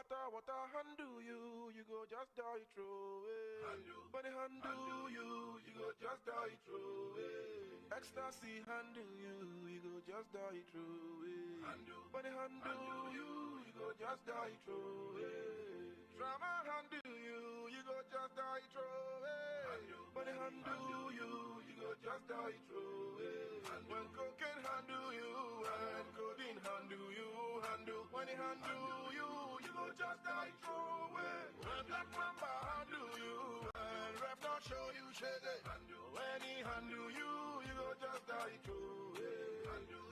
water handle you, you go just die throw away. When they handle you, you go just die throw away. Ecstasy handle you go just die throw away. When they handle you, you go just die throw away. Drama handle you go just die throw away. When they handle you go just die throw away. When cocaine handle you, and codeine handle you, when he handle you go just die throw away. When Black Mamba handle you, and Ref not show you shade it. When he handle you go just die throw away.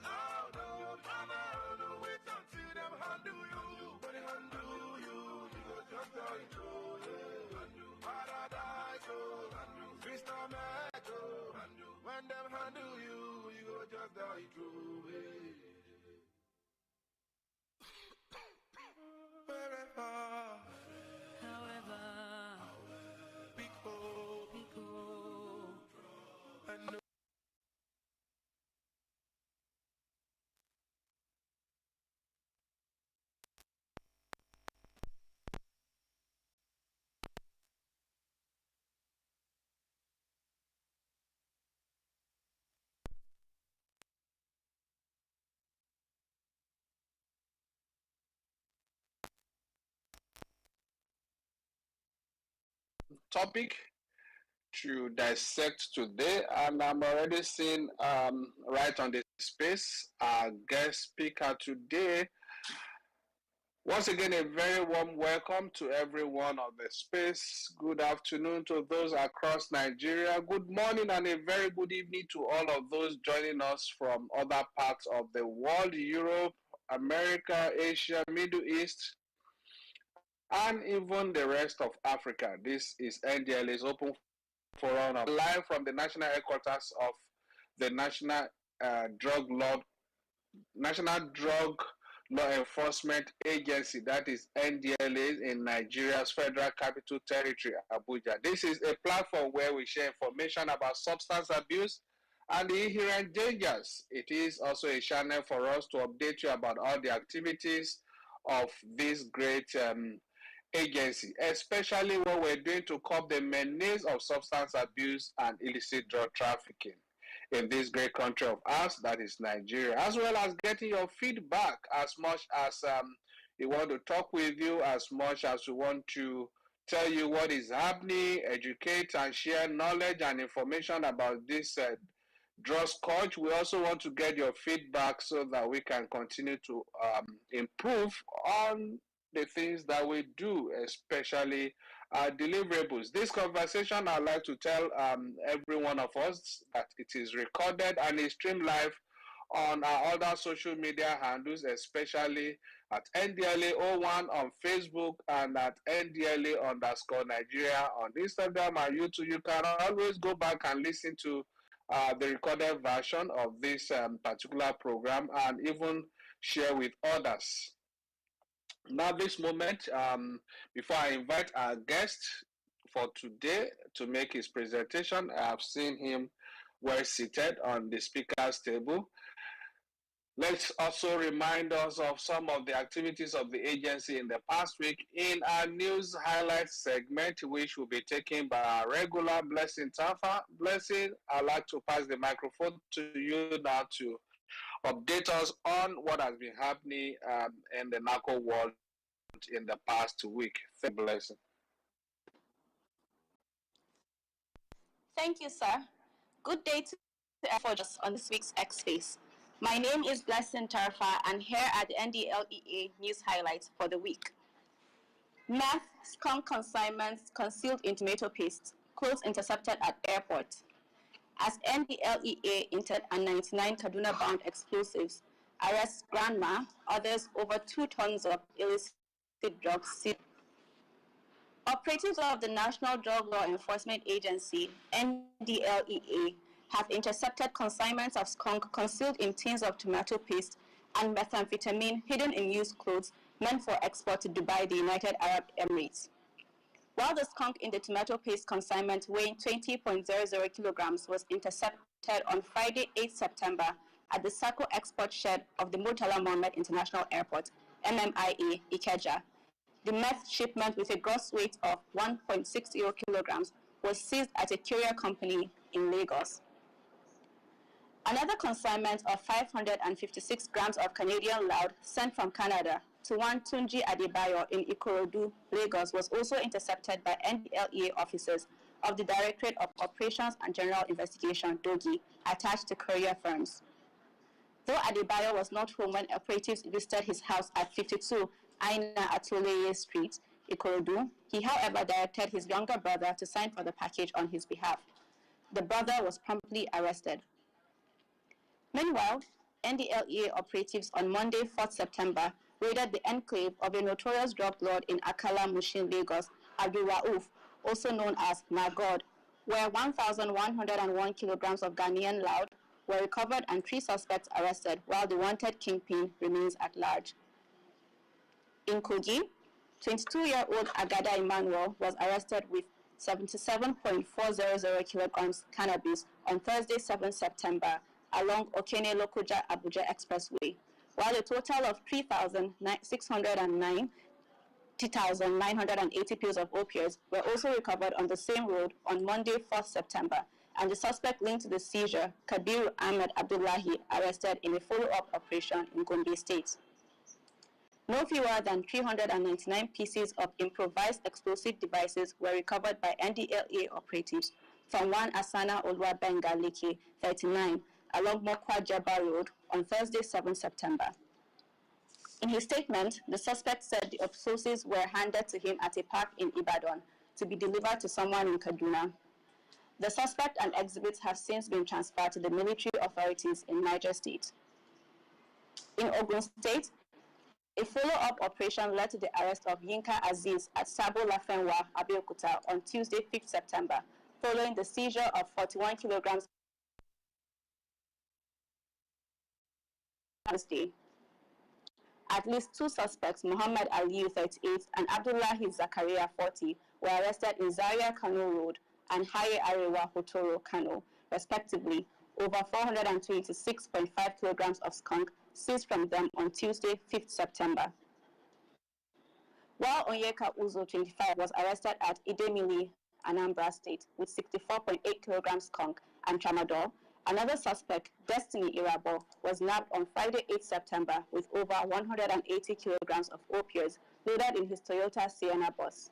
Oh no, drama, no wait until them handle you. When he handle you go just die throw away. Paradise, Crystal Metal. When them handle you go just die through away. Wherever, however, because I know. Topic to dissect today, and I'm already seeing right on the space our guest speaker today. Once again, a very warm welcome to everyone on the space. Good afternoon to those across Nigeria. Good morning and a very good evening to all of those joining us from other parts of the world, Europe, America, Asia, Middle East, and even the rest of Africa. This is NDLA's Open Forum, live from the national headquarters of the National Drug Law Enforcement Agency, that is NDLA, in Nigeria's Federal Capital Territory, Abuja. This is a platform where we share information about substance abuse and the inherent dangers. It is also a channel for us to update you about all the activities of this great agency, especially what we're doing to curb the menace of substance abuse and illicit drug trafficking in this great country of ours, that is Nigeria, as well as getting your feedback as much as we want to talk with you, as much as we want to tell you what is happening, educate and share knowledge and information about this drug scourge. We also want to get your feedback so that we can continue to improve on the things that we do, especially deliverables. This conversation, I'd like to tell every one of us that it is recorded and is streamed live on our other social media handles, especially at NDLA01 on Facebook and at NDLA_Nigeria on Instagram and YouTube. You can always go back and listen to the recorded version of this particular program and even share with others. Now, this moment, before I invite our guest for today to make his presentation, I have seen him well seated on the speaker's table. Let's also remind us of some of the activities of the agency in the past week in our news highlights segment, which will be taken by our regular Blessing Tafa. Blessing, I'd like to pass the microphone to you now to update us on what has been happening in the narco world in the past week. Thank you, Blessing. Thank you, sir. Good day to everyone on this week's X Space. My name is Blessing Tarfa, and here are the NDLEA news highlights for the week. Meth, skunk consignments concealed in tomato paste, clothes intercepted at airport. As NDLEA entered a 99 Kaduna-bound explosives, arrests grandma, others over 2 tons of illicit drugs seized. Operatives of the National Drug Law Enforcement Agency, NDLEA, have intercepted consignments of skunk concealed in tins of tomato paste and methamphetamine hidden in used clothes meant for export to Dubai, the United Arab Emirates. While the skunk in the tomato paste consignment weighing 20.00 kilograms was intercepted on Friday, 8 September at the Sako export shed of the Murtala Mohammed International Airport, MMIA, Ikeja, The meth shipment with a gross weight of 1.60 kilograms was seized at a courier company in Lagos. Another consignment of 556 grams of Canadian loud sent from Canada to one Tunji Adebayo in Ikorodu, Lagos was also intercepted by NDLEA officers of the Directorate of Operations and General Investigation, DOGI, attached to courier firms. Though Adebayo was not home when operatives visited his house at 52 Aina Atoleye Street, Ikorodu, he however directed his younger brother to sign for the package on his behalf. The brother was promptly arrested. Meanwhile, NDLEA operatives on Monday, 4th September, raided the enclave of a notorious drug lord in Akala, Mushin, Lagos, Abdul Rauf, also known as Magod, where 1,101 kilograms of Ghanaian loud were recovered and 3 suspects arrested, while the wanted kingpin remains at large. In Kogi, 22-year-old Agada Emmanuel was arrested with 77.400 kilograms cannabis on Thursday, 7 September, along Okene Lokoja Abuja Expressway, while a total of 3,980 pills of opioids were also recovered on the same road on Monday, 4th September, and the suspect linked to the seizure, Kabiru Ahmed Abdullahi, arrested in a follow-up operation in Gombe State. No fewer than 399 pieces of improvised explosive devices were recovered by NDLEA operatives from one Asana Olwa Benga Leke, 39, along Mokwa Jeba Road on Thursday, 7 September. In his statement, the suspect said the explosives were handed to him at a park in Ibadan to be delivered to someone in Kaduna. The suspect and exhibits have since been transferred to the military authorities in Niger State. In Ogun State, a follow-up operation led to the arrest of Yinka Aziz at Sabo Lafenwa, Abeokuta on Tuesday, 5th September, following the seizure of 41 kilograms Wednesday. At least 2 suspects, Muhammad Aliyu, 38, and Abdullahi Zakaria, 40, were arrested in Zaria Kano Road and Haye Arewa Hotoro Kano, respectively. Over 426.5 kilograms of skunk seized from them on Tuesday, 5th September. While Onyeka Uzo, 25, was arrested at Idemili, Anambra State, with 64.8 kilograms skunk and tramadol, another suspect, Destiny Irabo, was nabbed on Friday, 8 September with over 180 kilograms of opioids loaded in his Toyota Sienna bus.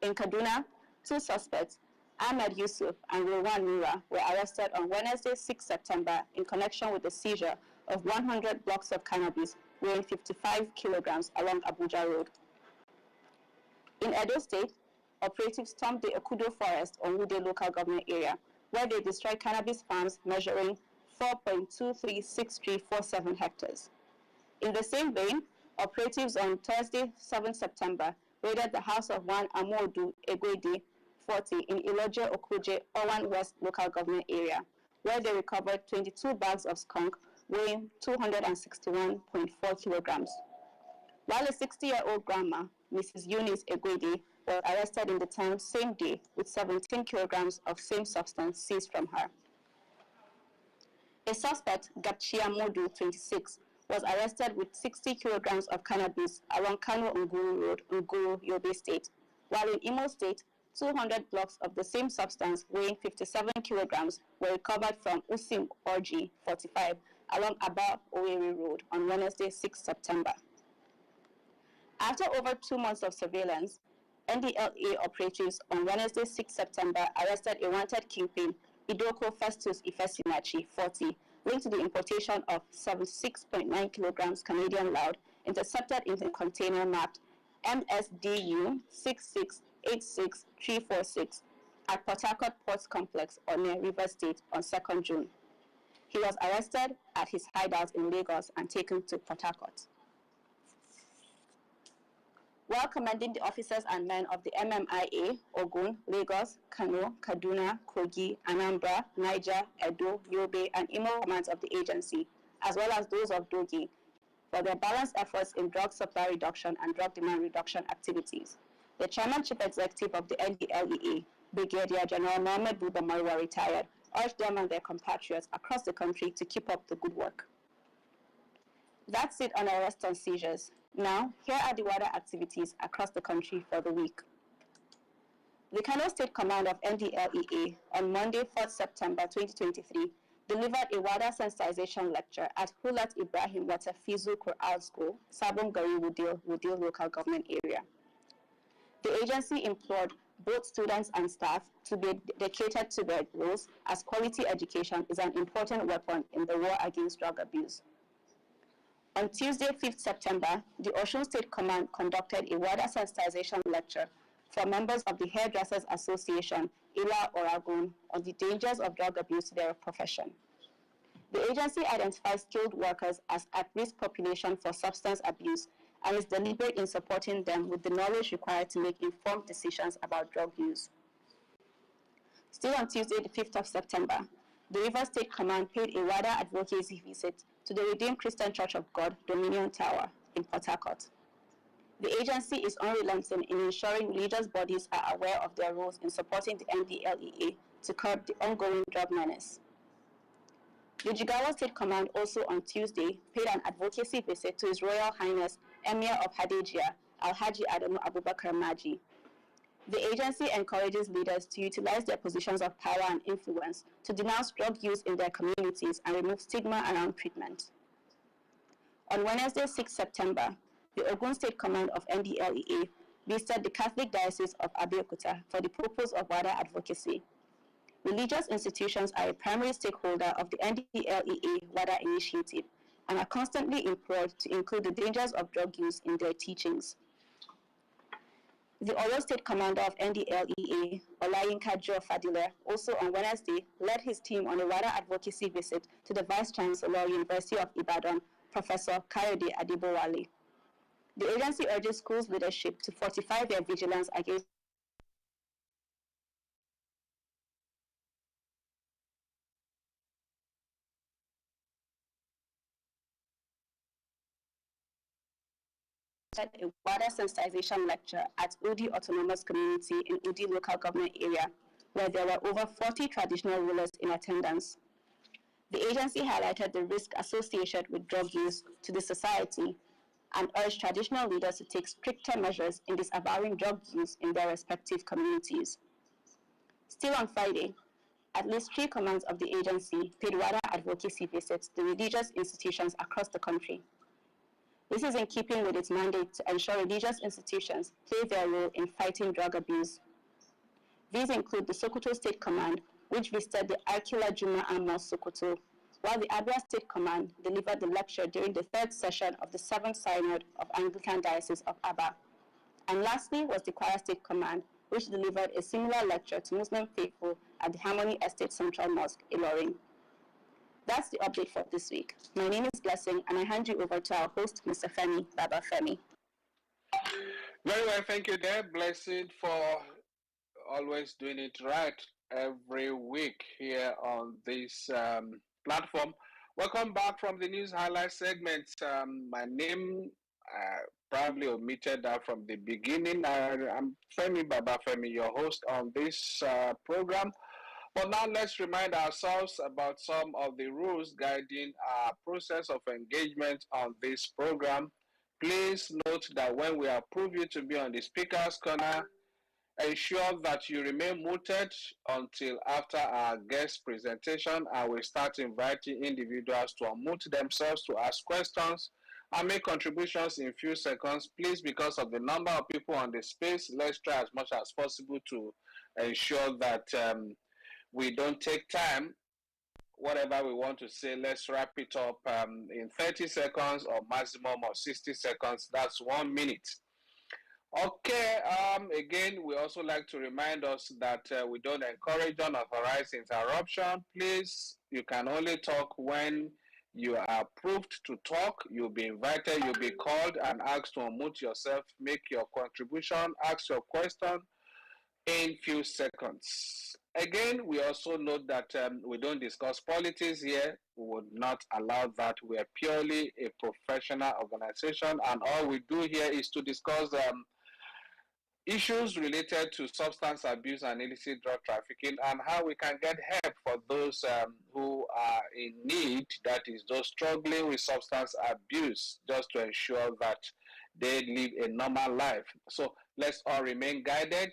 In Kaduna, 2 suspects, Ahmed Yusuf and Rowan Mura, were arrested on Wednesday, 6 September in connection with the seizure of 100 blocks of cannabis weighing 55 kilograms along Abuja Road. In Edo State, operatives stormed the Okudo Forest on Wude local government area, where they destroyed cannabis farms measuring 4.236347 hectares. In the same vein, operatives on Thursday, 7 September, raided the house of one Amodu Egwedi, 40, in Iloje Okuje, Owan West local government area, where they recovered 22 bags of skunk weighing 261.4 kilograms. While a 60-year-old grandma, Mrs. Eunice Egwedi, was arrested in the town same day with 17 kilograms of same substance seized from her. A suspect, Gachia Modu, 26, was arrested with 60 kilograms of cannabis along Kano Nguru Road, Nguru, Yobe State, while in Imo State, 200 blocks of the same substance weighing 57 kilograms were recovered from Usim Orji, 45, along Aba Owerri Road on Wednesday, 6 September. After over 2 months of surveillance, NDLEA operatives on Wednesday, 6 September, arrested a wanted kingpin, Idoko Festus Ifesinachi, 40, linked to the importation of 76.9 kilograms Canadian loud, intercepted in a container marked MSDU 6686346 at Port Harcourt Ports Complex on near River State on 2nd June. He was arrested at his hideout in Lagos and taken to Port Harcourt. While commending the officers and men of the MMIA, Ogun, Lagos, Kano, Kaduna, Kogi, Anambra, Niger, Edo, Yobe, and Imo commands of the agency, as well as those of Dogi, for their balanced efforts in drug supply reduction and drug demand reduction activities. The Chairman Chief Executive of the NDLEA, Brigadier General Mohammed Buba Marwa, retired, urged them and their compatriots across the country to keep up the good work. That's it on arrests and seizures. Now, here are the WADA activities across the country for the week. The Kano State Command of NDLEA on Monday, 4th September 2023, delivered a WADA sensitization lecture at Hulat Ibrahim Watafizu Quran School, Sabon Gari Wudil Local Government Area. The agency implored both students and staff to be dedicated to their roles, as quality education is an important weapon in the war against drug abuse. On Tuesday, 5th September, the Osun State Command conducted a WADA sensitization lecture for members of the Hairdressers Association, Ila Oragon, on the dangers of drug abuse to their profession. The agency identifies skilled workers as at-risk population for substance abuse and is deliberate in supporting them with the knowledge required to make informed decisions about drug use. Still on Tuesday, the 5th of September, the Rivers State Command paid a WADA advocacy visit to the Redeemed Christian Church of God, Dominion Tower, in Port Harcourt. The agency is unrelenting in ensuring religious bodies are aware of their roles in supporting the NDLEA to curb the ongoing drug menace. The Jigawa State Command also on Tuesday paid an advocacy visit to His Royal Highness Emir of Hadejia, Alhaji Adamu Abubakar Maji. The agency encourages leaders to utilize their positions of power and influence to denounce drug use in their communities and remove stigma around treatment. On Wednesday, 6 September, the Ogun State Command of NDLEA visited the Catholic Diocese of Abeokuta for the purpose of WADA advocacy. Religious institutions are a primary stakeholder of the NDLEA WADA initiative and are constantly implored to include the dangers of drug use in their teachings. The Oyo State Commander of NDLEA, Olayinka Joe Fadile, also on Wednesday, led his team on a WADA advocacy visit to the Vice Chancellor, University of Ibadan, Professor Kayode Adebowale. The agency urges schools leadership to fortify their vigilance against a WADA sensitization lecture at Udi Autonomous Community in Udi Local Government Area, where there were over 40 traditional rulers in attendance. The agency highlighted the risk associated with drug use to the society and urged traditional leaders to take stricter measures in disavowing drug use in their respective communities. Still on Friday, at least 3 commands of the agency paid WADA advocacy visits to religious institutions across the country. This is in keeping with its mandate to ensure religious institutions play their role in fighting drug abuse. These include the Sokoto State Command, which visited the Arkila Juma Mosque Sokoto, while the Abia State Command delivered the lecture during the 3rd session of the 7th Synod of Anglican Diocese of Aba. And lastly was the Kwara State Command, which delivered a similar lecture to Muslim faithful at the Harmony Estate Central Mosque, Ilorin. That's the update for this week. My name is Blessing, and I hand you over to our host, Mr. Femi Baba Femi. Very well, thank you there, Blessing, for always doing it right every week here on this platform. Welcome back from the news highlight segment. My name, probably omitted that from the beginning. I'm Femi Baba Femi, your host on this program. But now let's remind ourselves about some of the rules guiding our process of engagement on this program. Please note that when we approve you to be on the speaker's corner, ensure that you remain muted until after our guest presentation, and we start inviting individuals to unmute themselves to ask questions and make contributions in few seconds. Please, because of the number of people on the space, let's try as much as possible to ensure that we don't take time. Whatever we want to say, let's wrap it up in 30 seconds or maximum of 60 seconds. That's 1 minute. Okay, again, we also like to remind us that we don't encourage unauthorized interruption. Please, you can only talk when you are approved to talk. You'll be invited, you'll be called and asked to unmute yourself, make your contribution, ask your question in few seconds. Again, we also note that we don't discuss politics here. We would not allow that. We are purely a professional organization, and all we do here is to discuss issues related to substance abuse and illicit drug trafficking, and how we can get help for those who are in need, that is, those struggling with substance abuse, just to ensure that they live a normal life. So let's all remain guided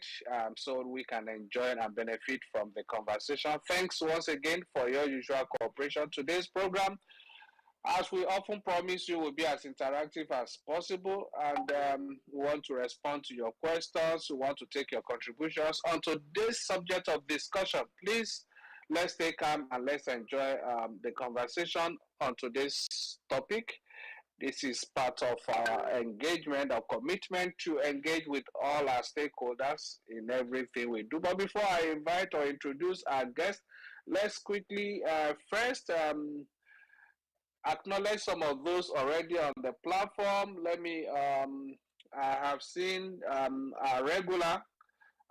so we can enjoy and benefit from the conversation. Thanks once again for your usual cooperation. Today's program, as we often promise you, will be as interactive as possible, and we want to respond to your questions. We want to take your contributions on today's subject of discussion. Please, let's stay calm and let's enjoy the conversation on today's topic. This is part of our engagement, our commitment to engage with all our stakeholders in everything we do. But before I invite or introduce our guest, let's quickly first acknowledge some of those already on the platform. I have seen a regular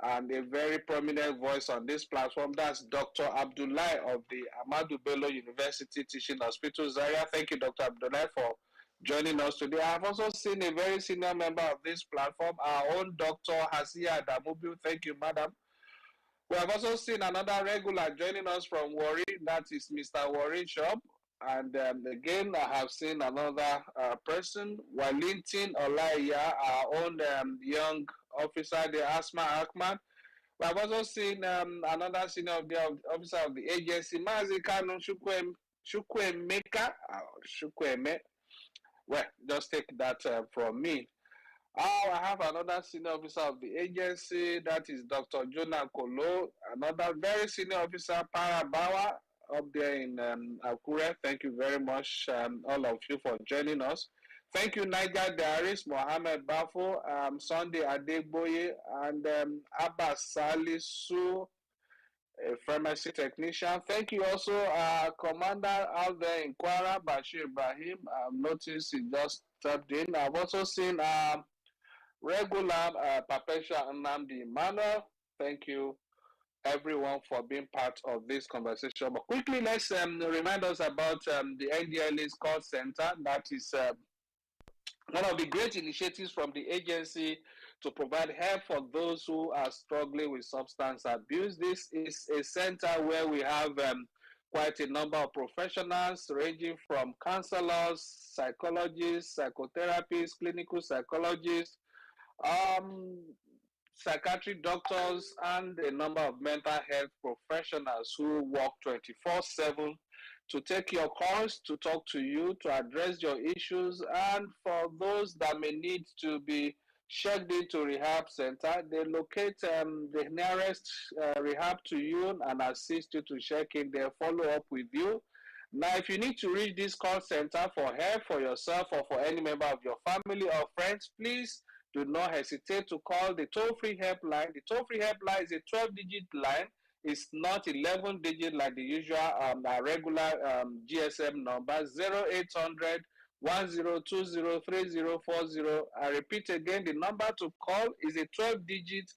and a very prominent voice on this platform. That's Dr. Abdullahi of the Ahmadu Bello University Teaching Hospital, Zaria. Thank you, Dr. Abdullahi, for joining us today. I have also seen a very senior member of this platform, our own Dr. Hasia Damubu. Thank you, madam. We have also seen another regular joining us from Warri, that is Mr. Warri Shop. And again, I have seen another person, Walintin Olaya, our own young officer, the Asma Ahmad. We have also seen another senior officer of the agency, Mazi Kanu Chukwemeka. Chukweme. Well, just take that from me. I have another senior officer of the agency, that is Dr. Jonah Kolo, another very senior officer, Parabawa, up there in Akure. Thank you very much, all of you, for joining us. Thank you, Niger Darius, Mohammed Bafo, Sunday Adegboye, and Abbas Salisu, a pharmacy technician. Thank you also, Commander out there in Kwara, Bashir Ibrahim. I've noticed he just stepped in. I've also seen regular Perpetua Nnamdi Emmanuel. Thank you, everyone, for being part of this conversation. But quickly, let's remind us about the NDLA's call center. That is one of the great initiatives from the agency to provide help for those who are struggling with substance abuse. This is a center where we have quite a number of professionals ranging from counselors, psychologists, psychotherapists, clinical psychologists, psychiatric doctors, and a number of mental health professionals who work 24/7 to take your calls, to talk to you, to address your issues, and for those that may need to be checked into rehab center, they locate the nearest rehab to you and assist you to check in there, follow up with you. Now, if you need to reach this call center for help for yourself or for any member of your family or friends, please do not hesitate to call the toll-free helpline. The toll-free helpline is a 12-digit line. It's not 11-digit like the usual regular GSM number, 0800 10203040. I repeat again, the number to call is a 12-digit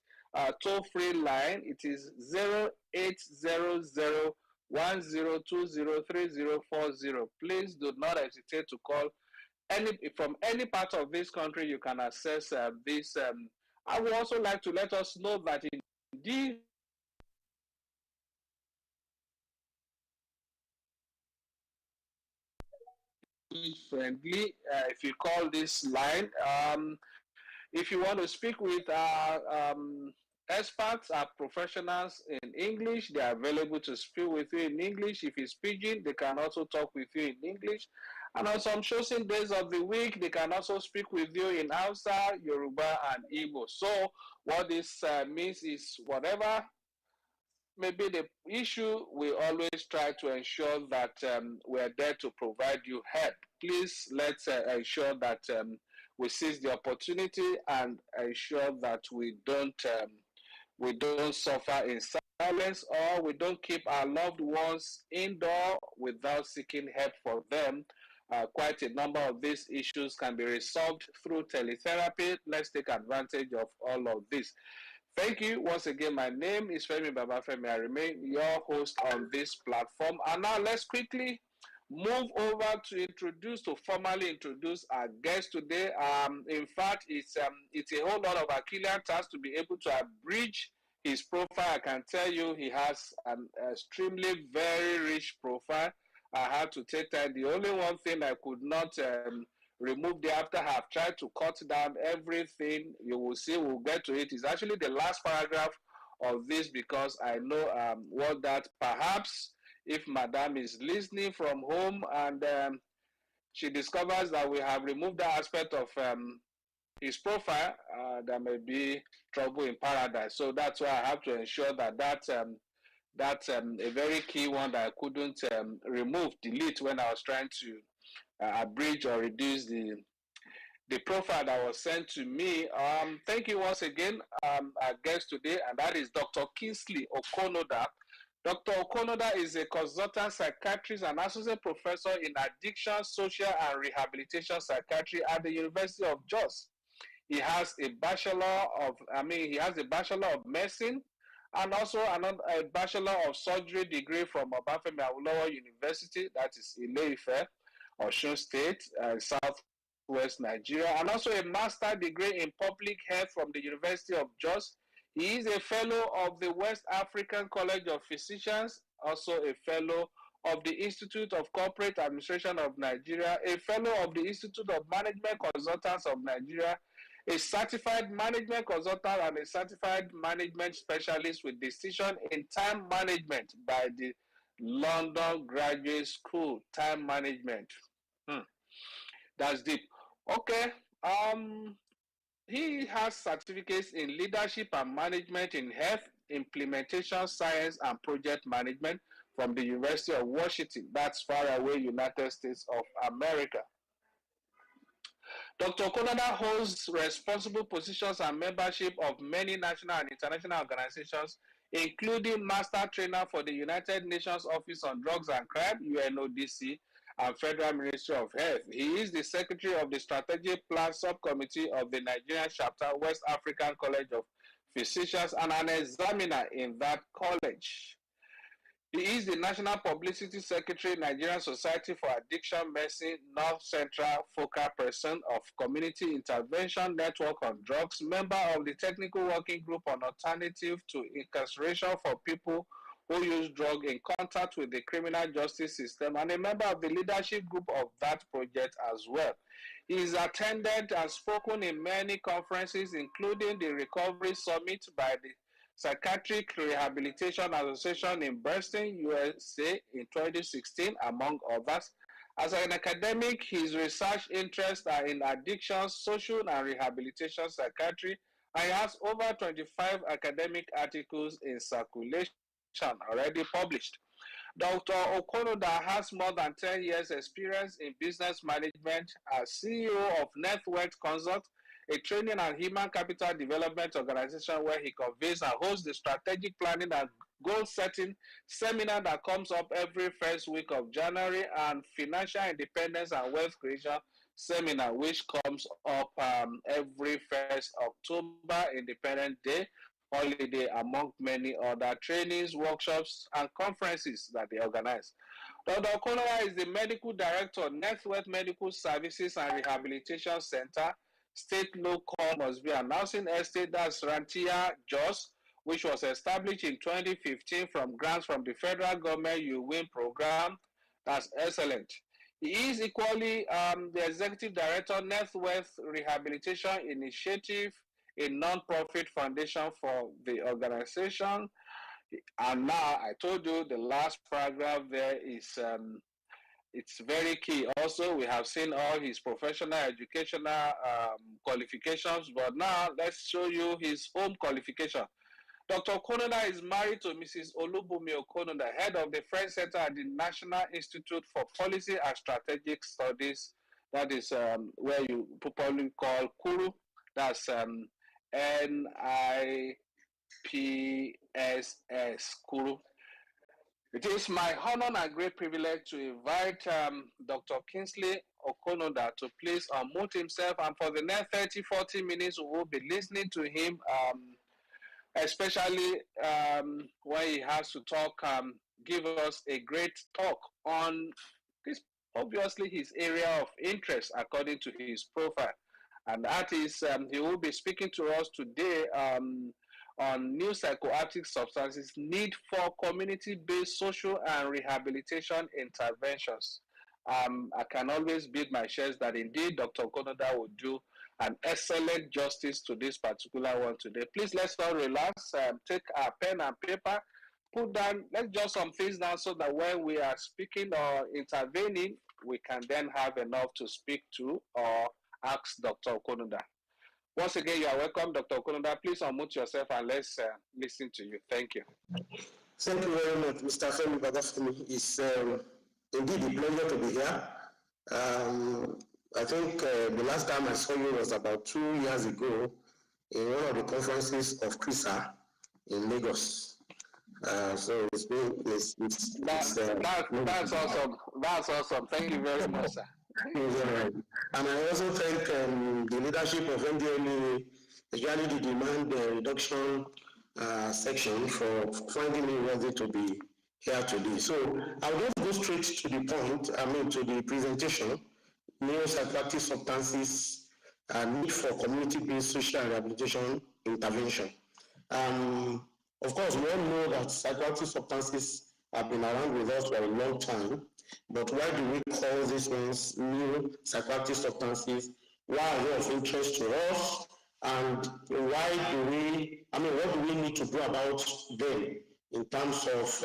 toll-free line. It is 0800 10203040. Please do not hesitate to call. From any part of this country, you can access this. I would also like to let us know that indeed friendly. If you call this line, if you want to speak with our experts, our professionals in English, they are available to speak with you in English. If it's pidgin, they can also talk with you in English. And on some chosen days of the week, they can also speak with you in Hausa, Yoruba, and Igbo. So what this means is whatever may be the issue, we always try to ensure that we're there to provide you help. Please let's ensure that we seize the opportunity and ensure that we don't suffer in silence, or we don't keep our loved ones indoor without seeking help for them. Quite a number of these issues can be resolved through teletherapy. Let's take advantage of all of this. Thank you once again. My name is Femi Babafemi. I remain your host on this platform. And now let's quickly move over to formally introduce our guest today. In fact, it's a whole lot of Achillean task to be able to abridge his profile. I can tell you he has an extremely very rich profile. I had to take time. The only one thing I could not removed it after I have tried to cut down everything. You will see, we'll get to it. It's actually the last paragraph of this because I know what that perhaps if Madam is listening from home and she discovers that we have removed that aspect of his profile, there may be trouble in paradise. So that's why I have to ensure that that's a very key one that I couldn't delete when I was trying to abridge or reduce the profile that was sent to me. Thank you once again, our guest today, and that is Dr. Kingsley Okonoda. Dr. Okonoda is a consultant psychiatrist and associate professor in addiction, social, and rehabilitation psychiatry at the University of Jos. He has a bachelor of medicine and also a bachelor of surgery degree from Obafemi Awolowo University, that is Ile-Ife, Osun State, Southwest Nigeria, and also a master degree in public health from the University of Jos. He is a fellow of the West African College of Physicians, also a fellow of the Institute of Corporate Administration of Nigeria, a fellow of the Institute of Management Consultants of Nigeria, a certified management consultant and a certified management specialist with distinction in time management by the London Graduate School, time management. That's deep. Okay. He has certificates in leadership and management in health, implementation science, and project management from the University of Washington. That's far away, United States of America. Dr. Okonoda holds responsible positions and membership of many national and international organizations, including Master Trainer for the United Nations Office on Drugs and Crime, UNODC, and Federal Ministry of Health. He is the Secretary of the Strategic Plan Subcommittee of the Nigerian Chapter, West African College of Physicians, and an examiner in that college. He is the National Publicity Secretary, Nigerian Society for Addiction Medicine, North Central Focal Person of Community Intervention Network on Drugs, member of the Technical Working Group on Alternative to Incarceration for People who use drugs in contact with the criminal justice system, and a member of the leadership group of that project as well. He has attended and spoken in many conferences, including the Recovery Summit by the Psychiatric Rehabilitation Association in Boston, USA in 2016, among others. As an academic, his research interests are in addiction, social and rehabilitation psychiatry, and he has over 25 academic articles in circulation already published. Dr. Okonoda has more than 10 years experience in business management as CEO of Network Consult, a training and human capital development organization where he convenes and hosts the strategic planning and goal setting seminar that comes up every first week of January, and financial independence and wealth creation seminar, which comes up every 1st October, Independence Day holiday, among many other trainings, workshops, and conferences that they organize. Dr. Okonoda is the medical director, Network Medical Services and Rehabilitation Center, State Local must be announcing estate, that's Rantia Jos, which was established in 2015 from grants from the federal government You Win program. That's excellent. He is equally the executive director, Network Rehabilitation Initiative, a non-profit foundation for the organization. And now I told you the last paragraph there is it's very key. Also, we have seen all his professional educational qualifications, but now let's show you his home qualification. Dr. Okonoda is married to Mrs. Olubumi Okonoda, head of the French Center at the National Institute for Policy and Strategic Studies. That is where you probably call Kuru. That's NIPSS, Kuru. It is my honor and great privilege to invite Dr. Kingsley Okonoda to please unmute himself, and for the next 30-40 minutes we will be listening to him, especially when he has to talk, give us a great talk on this, obviously his area of interest according to his profile. And that is, he will be speaking to us today on new psychoactive substances, need for community-based social and rehabilitation interventions. I can always build my shares that indeed Dr. Konoda will do an excellent justice to this particular one today. Please let's all relax, take our pen and paper, put down, let's jot some things down so that when we are speaking or intervening, we can then have enough to speak to or ask Dr. Konoda. Once again, you are welcome, Dr. Konoda. Please unmute yourself and let's listen to you. Thank you. Thank you very much, Mr. Femi Badafumi. It's indeed a pleasure to be here. I think the last time I saw you was about 2 years ago in one of the conferences of CRISA in Lagos. So it's been, that's awesome. That's awesome. Thank you very much, sir. And I also thank the leadership of NDLE, especially the demand reduction section, for finding me worthy to be here today. So I'll just go straight to the point, to the presentation, neuropsychoactive substances, need for community-based social rehabilitation intervention. Of course, we all know that psychoactive substances have been around with us for a long time, but why do we call these ones new psychoactive substances? Why are they of interest to us? And why do we, what do we need to do about them in terms of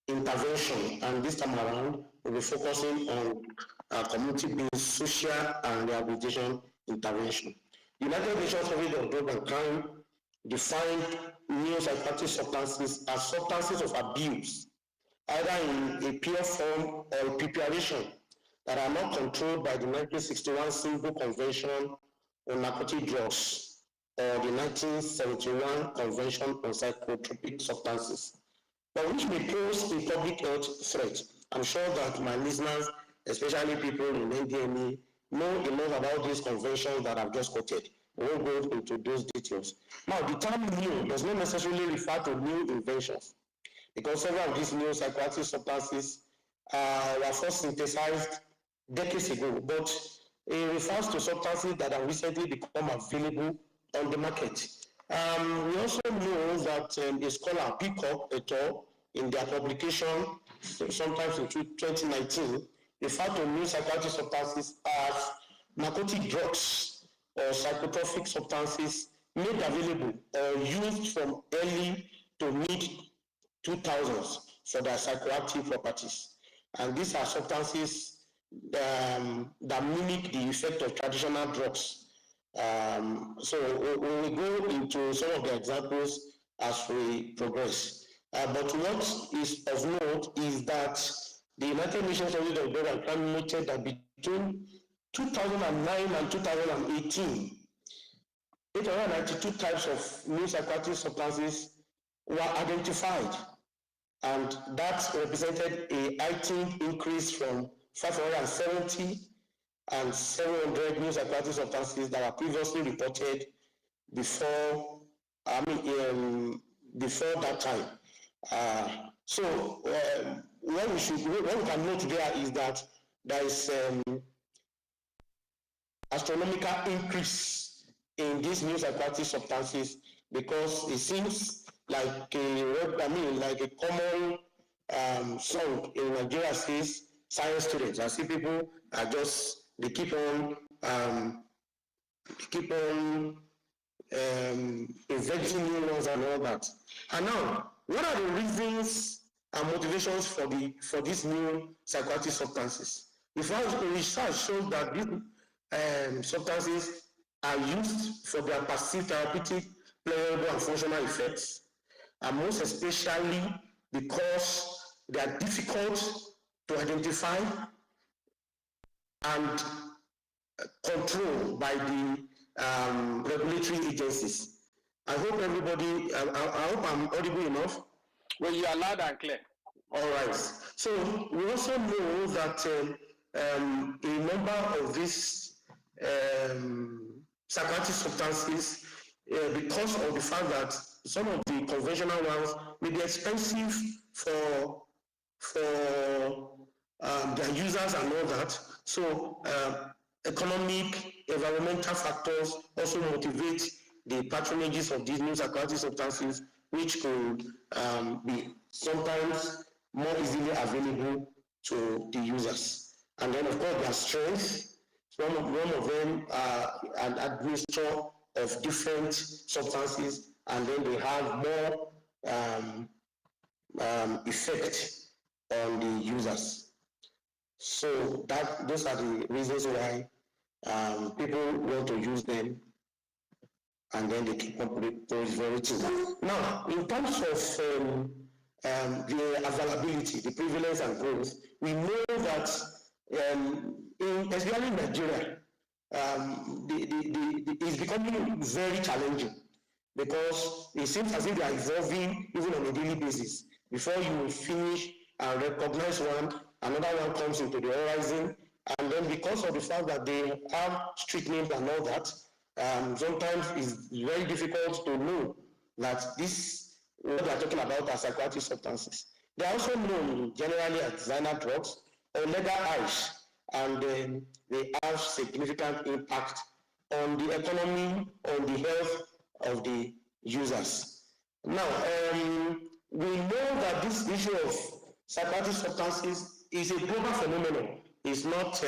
intervention? And this time around, we'll be focusing on community-based social and rehabilitation intervention. United Nations Office of Drug and Crime defined neuropsychoactive substances as substances of abuse, either in a pure form or preparation, that are not controlled by the 1961 Single Convention on Narcotic Drugs or the 1971 Convention on Psychotropic Substances, but which may pose a public health threat. I'm sure that my listeners, especially people in NDME, know enough about these conventions that I've just quoted. We won't go into those details. Now, the term new does not necessarily refer to new inventions, because several of these new psychoactive substances were first synthesized decades ago, but it refers to substances that have recently become available on the market. We also know that a scholar, Peacock et al., in their publication, sometimes in 2019, referred to new psychoactive substances as narcotic drugs or psychotropic substances made available or used from early to mid 2000s for their psychoactive properties. And these are substances that mimic the effect of traditional drugs. So we will go into some of the examples as we progress. But what is of note is that the United Nations Office of Drug and Crime noted that between 2009 and 2018, 892 types of new psychoactive substances were identified, and that represented a heightened increase from 570 and 700 new psychoactive substances that were previously reported before that time. What we can note there is that there is astronomical increase in these new psychoactive substances, because it seems like a common song in Nigeria says science students. I see people are just, they keep on inventing new ones and all that. And now, what are the reasons and motivations for these new psychoactive substances? Research shows that these substances are used for their perceived therapeutic, pleasurable, and functional effects, and most especially because they are difficult to identify and control by the regulatory agencies. I hope everybody, I hope I'm audible enough. Well, you are loud and clear. All right. So we also know that a number of these psychoactive substances, because of the fact that some of the conventional ones may be expensive for their users and all that. So economic, environmental factors also motivate the patronages of these new psychoactive substances, which could be sometimes more easily available to the users. And then, of course, their strength. One of them are an administrator of different substances, and then they have more effect on the users. So those are the reasons why people want to use them, and then they keep on proliferating. Now, in terms of the availability, the prevalence and growth, we know that especially in Nigeria, it's becoming very challenging because it seems as if they are evolving even on a daily basis. Before you finish and recognize one, another one comes into the horizon, and then because of the fact that they have street names and all that, sometimes it's very difficult to know that what they are talking about are psychoactive substances. They are also known generally as designer drugs or legal highs, and they have significant impact on the economy, on the health of the users. Now, we know that this issue of psychoactive substances is a global phenomenon. It's not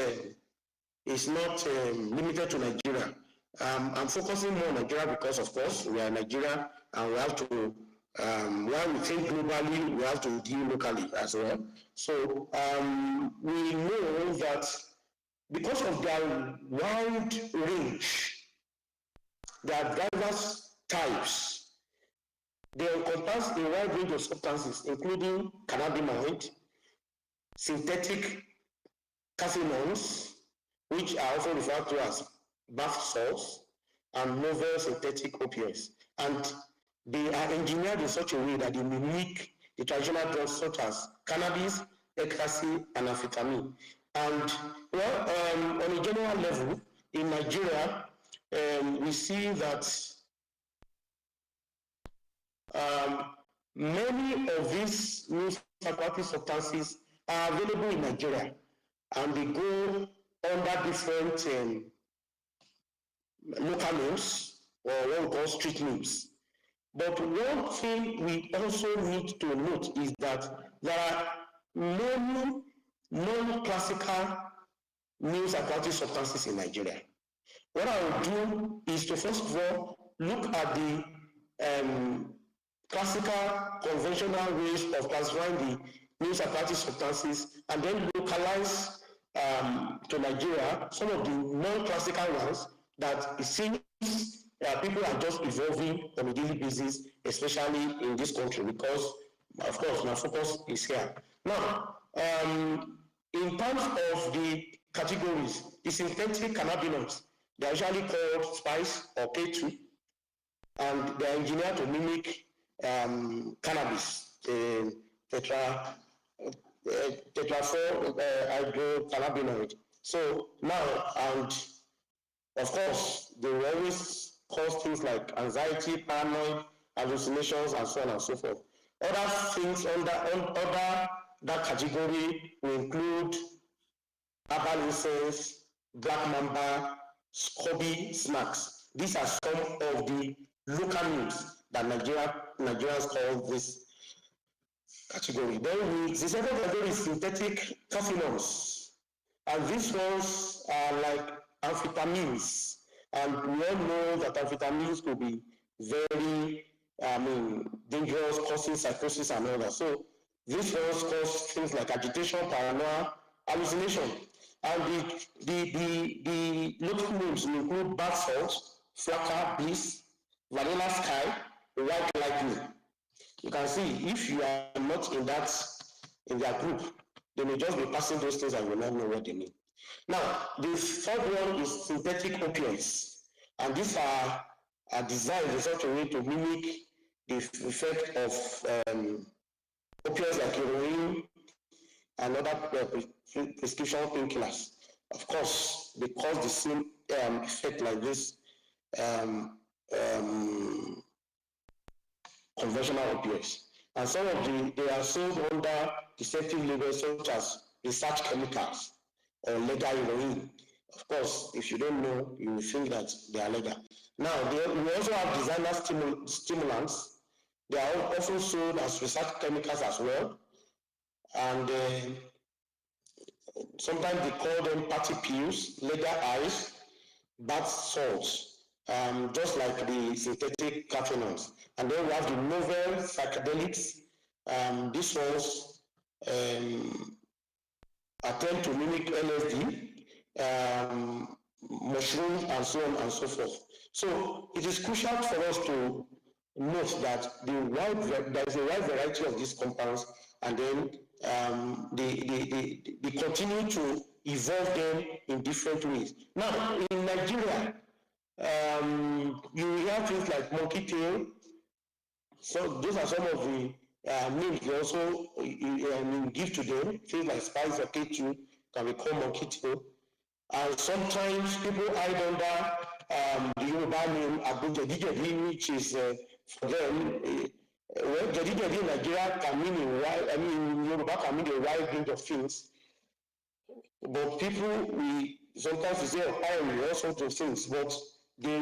limited to Nigeria. I'm focusing more on Nigeria because, of course, we are Nigeria, and we have to, while we think globally, we have to deal locally as well. So we know that because of their wide range, their diverse types, they encompass a wide range of substances, including cannabinoid, synthetic cathinones, which are often referred to as bath salts, and novel synthetic opioids. And they are engineered in such a way that they mimic the traditional drugs such as cannabis, ecstasy, and amphetamine. And well, on a general level, in Nigeria, we see that many of these new psychoactive substances are available in Nigeria, and they go under different local names, or what we call street names. But one thing we also need to note is that there are many non-classical new psychoactive substances in Nigeria. What I will do is to first of all look at the classical conventional ways of classifying the new psychoactive substances, and then localize to Nigeria some of the non-classical ones that it seems people are just evolving on a daily basis, especially in this country, because, of course, my focus is here. Now, in terms of the categories, the synthetic cannabinoids, they are usually called spice or K2, and they are engineered to mimic cannabis, tetra-4 hydrocannabinoid. So now, and of course, they will always cause things like anxiety, paranoid, hallucinations, and so on and so forth. Other things under that category will include herbal incense, black mamba, scoby snacks. These are some of the local names that Nigerians call this category. Then the second category is synthetic cathinones. And these ones are like amphetamines. And we all know that amphetamines could be very, dangerous, causing psychosis and all that. So these ones cause things like agitation, paranoia, hallucination. And the local names will include bath salt, flacker, bliss, vanilla sky, white lightning. You can see if you are not in their group, they may just be passing those things and will not know what they mean. Now, the third one is synthetic opioids, and these are designed in such a way to mimic the effect of opioids like heroin and other prescription painkillers. Of course, they cause the same effect like this conventional opioids. And some of they are sold under deceptive labels such as research chemicals or legal heroin. Of course, if you don't know, you will think that they are legal. Now, we also have designer stimulants. They are often sold as research chemicals as well. And sometimes they call them party pills, legal ice, bath salts, just like the synthetic caffeinols. And then we have the novel psychedelics. These ones attempt to mimic LSD, mushrooms, and so on and so forth. So it is crucial for us to note that there is a wide variety of these compounds, and then they continue to evolve them in different ways. Now, in Nigeria, you hear things like monkey tail. So those are some of the names they also give to them. Things like spice or K2 can be called monkey tail. And sometimes people hide under the Yoruba name Abu Jadi, which is for them. Well, Jadi in Nigeria can mean in Yoruba can mean a wide range of things. But people, we sometimes we say all sorts of things, but they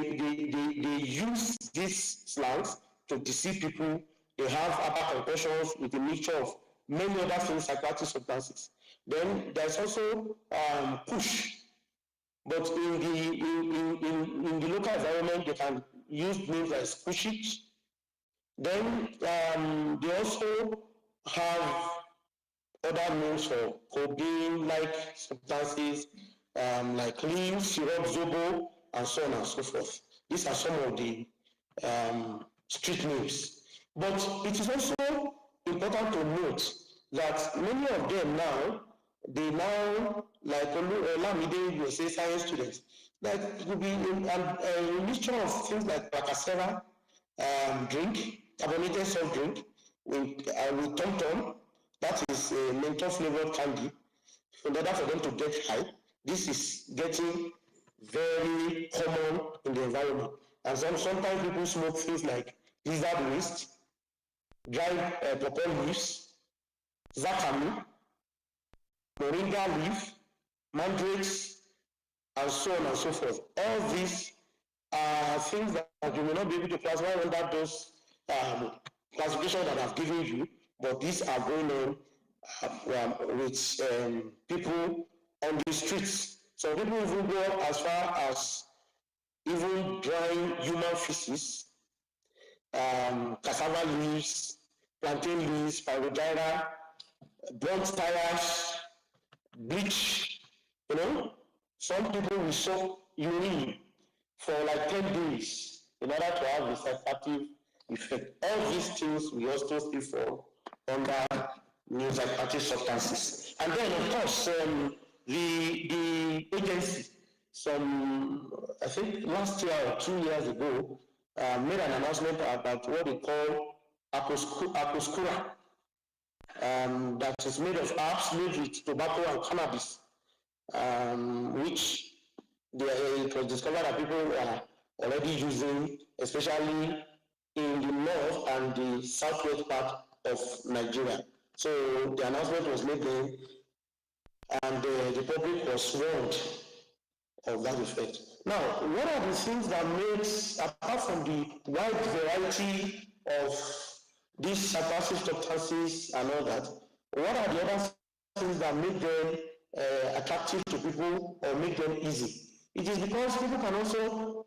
use these slangs to deceive people. They have other concussions with a mixture of many other things, psychoactive substances. Then there's also push. But in the local environment, they can use names like squishy. Then they also have other names for codeine-like substances like lean, syrup, zobo, and so on and so forth. These are some of the street names. But it is also important to note that many of them now, they now, like Olamide will say, science students, that it will be a mixture of things like Bacasera drink, carbonated soft drink, with Tom Tom. That is a menthol flavored candy. In order for them to get high, this is getting very common in the environment. And sometimes people smoke things like lizard waste, dried pawpaw leaves, zakami, moringa leaf, mandrakes, and so on and so forth. All these are things that you may not be able to classify under those classifications that I've given you, but these are going on with people on the streets. So people even go as far as even drying human feces, cassava leaves, plantain leaves, pyrogera, burnt tires, bleach. Some people will soak urine for like 10 days in order to have a psychoactive effect. All these things we also still fall under new psychoactive substances. And then, of course, the agency, I think last year or 2 years ago, made an announcement about what they call Aposkura, that is made of herbs made with tobacco and cannabis, which it was discovered that people were already using, especially in the north and the southwest part of Nigeria. So the announcement was made there, and the public was warned of that effect. Now, what are the things that makes, apart from the wide variety of these psychoactive substances and all that, what are the other things that make them attractive to people or make them easy? It is because people can also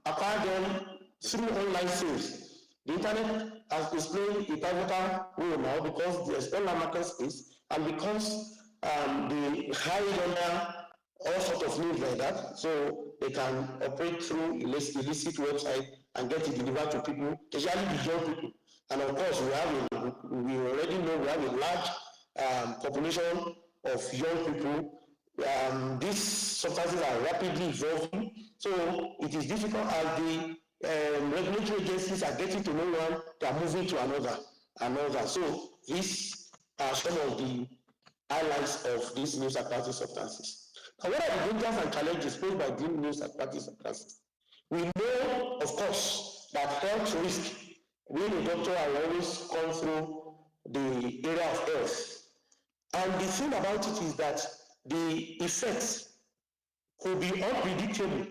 acquire them through online sales. The internet is playing a pivotal role now because there's online market space, and because they hide under all sorts of news like that, so they can operate through illicit website and get it delivered to people, especially the young people. And of course, we already know we have a large population of young people. These substances are rapidly evolving, so it is difficult as the regulatory agencies are getting to know one, they are moving to another. So these are some of the highlights of these new psychoactive substances. Now, what are the dangers and challenges posed by these new psychoactive substances? We know, of course, that health risk, being a doctor, I always come through the area of health. And the thing about it is that the effects could be unpredictable.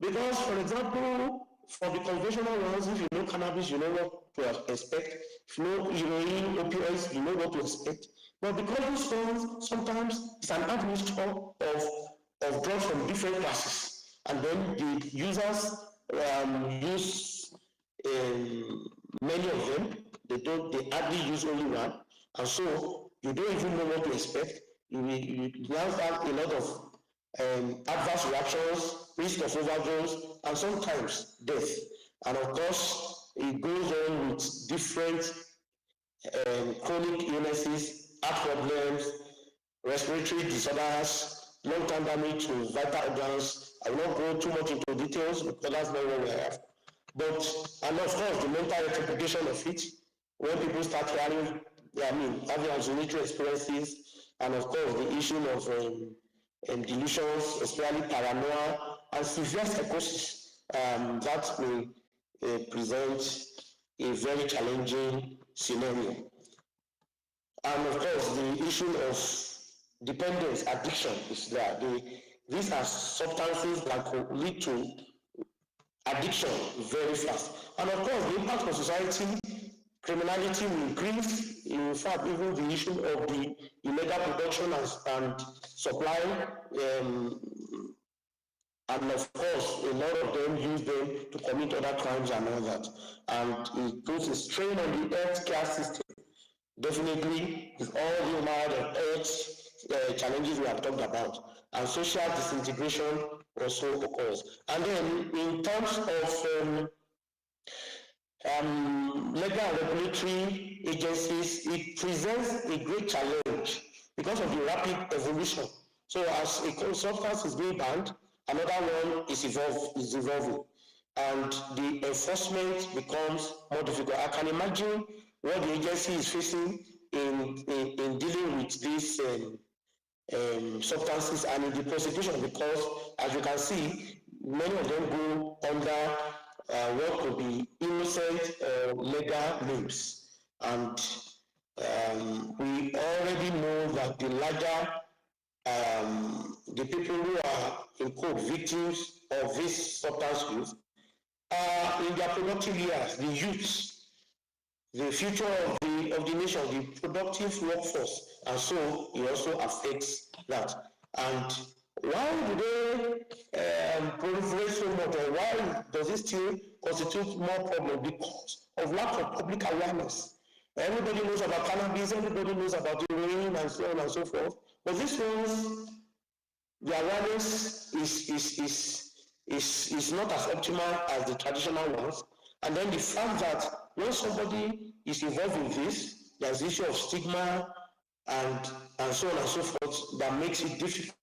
Because, for example, for the conventional ones, if you know cannabis, you know what to expect. If you know heroin, opioids, you know what to expect. But because those phones sometimes it's an admixture of drugs from different classes, and then the users use many of them. They hardly use only one, and so you don't even know what to expect. You now have a lot of adverse reactions, risk of overdose, and sometimes death. And of course, it goes on with different chronic illnesses, heart problems, respiratory disorders, long-term damage to vital organs. I will not go too much into details because that's not what we have. But, and of course, the mental health implication of it, when people start having hallucinatory experiences, and of course, the issue of delusions, especially paranoia, and severe psychosis, that may present a very challenging scenario. And of course, the issue of dependence, addiction is there. These are substances that could lead to addiction very fast. And of course, the impact on society, criminality will increase. In fact, even the issue of the illegal production and supply, and of course, a lot of them use them to commit other crimes and all that. And it puts a strain on the healthcare system. Definitely, with all the amount of health challenges we have talked about, and social disintegration also occurs. And then, in terms of legal and regulatory agencies, it presents a great challenge because of the rapid evolution. So, as a substance is being banned, another one is evolving, and the enforcement becomes more difficult. I can imagine what the agency is facing in dealing with these substances and in the prosecution, because as you can see, many of them go under what could be innocent legal names. And we already know that the people who are in quote victims of this substance use are in their productive years, the youths, the future of the nation, the productive workforce, and so it also affects that. And why do they proliferate so much, or why does it still constitute more problem? Because of lack of public awareness. Everybody knows about cannabis, everybody knows about heroin, and so on and so forth. But these ones, the awareness is not as optimal as the traditional ones. And then the fact that when somebody is involved in this, there's the issue of stigma and so on and so forth that makes it difficult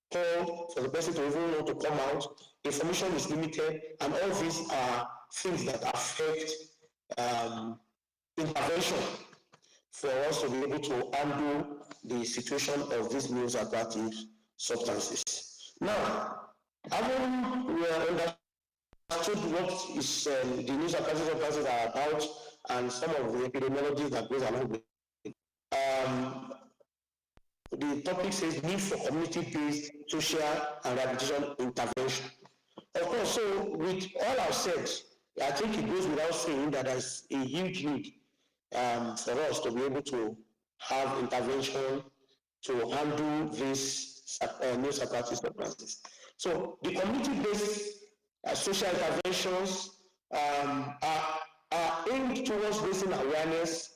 for the person to even want to come out. Information is limited, and all these are things that affect intervention for us to be able to handle the situation of these new psychoactive substances. Now, having understood what is the new psychoactive substances are about and some of the epidemiology that goes along with it, the topic says need for community-based social and rehabilitation intervention. Of course, so with all I've said, I think it goes without saying that there's a huge need for us to be able to have intervention to handle these new psychiatric substances. So the community-based social interventions are aimed towards raising awareness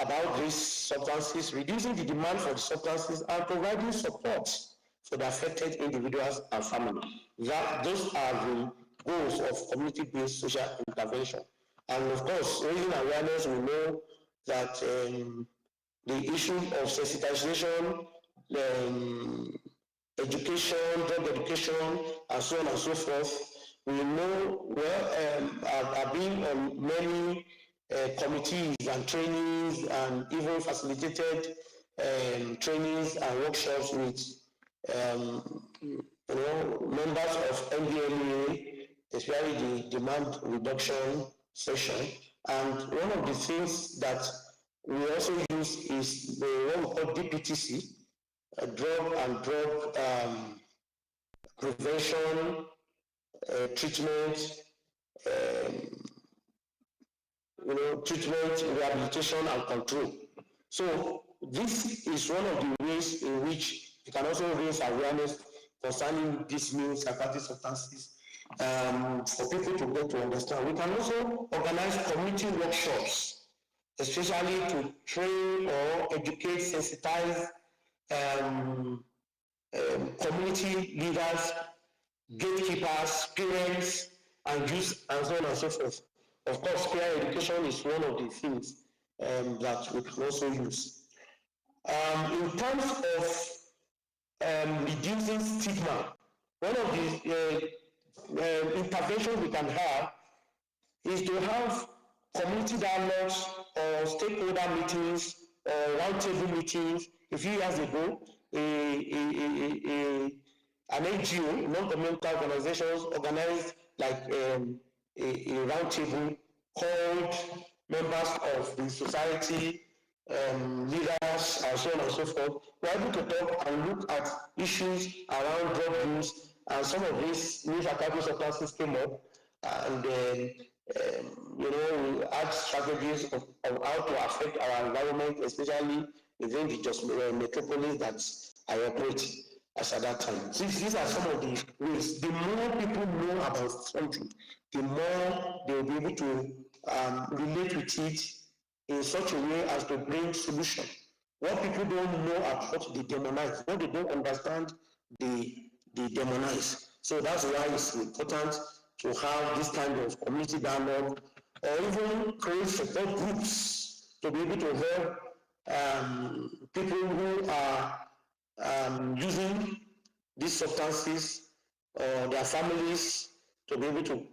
about these substances, reducing the demand for the substances, and providing support for the affected individuals and families. Those are the goals of community-based social intervention. And of course, raising awareness, we know that the issue of sensitization, education, drug education, and so on and so forth, we know are being on many committees and trainings, and even facilitated trainings and workshops with members of NDLEA, especially the demand reduction session. And one of the things that we also use is the what we call DPTC, drug and drug prevention, treatment, treatment, rehabilitation, and control. So this is one of the ways in which you can also raise awareness concerning these new psychoactive substances for people to get to understand. We can also organize community workshops, especially to train or educate, sensitize community leaders, gatekeepers, parents, and youth, and so on and so forth. Of course, peer education is one of the things that we can also use. In terms of reducing stigma, one of the interventions we can have is to have community dialogues or stakeholder meetings or roundtable meetings. A few years ago, an NGO, non-governmental organizations, organized like a roundtable called members of the society, leaders, and so on and so forth. We're able to talk and look at issues around drug use, and some of these new psychiatric substances came up, and we had strategies of how to affect our environment, especially within the just metropolis that I operate as at that time. So these are some of the ways. The more people know about something, the more they will be able to relate with it in such a way as to bring solution. What people don't know about, they demonize. What they don't understand, they demonize. So that's why it's important to have this kind of community dialogue, or even create support groups to be able to help people who are using these substances, or their families, to be able to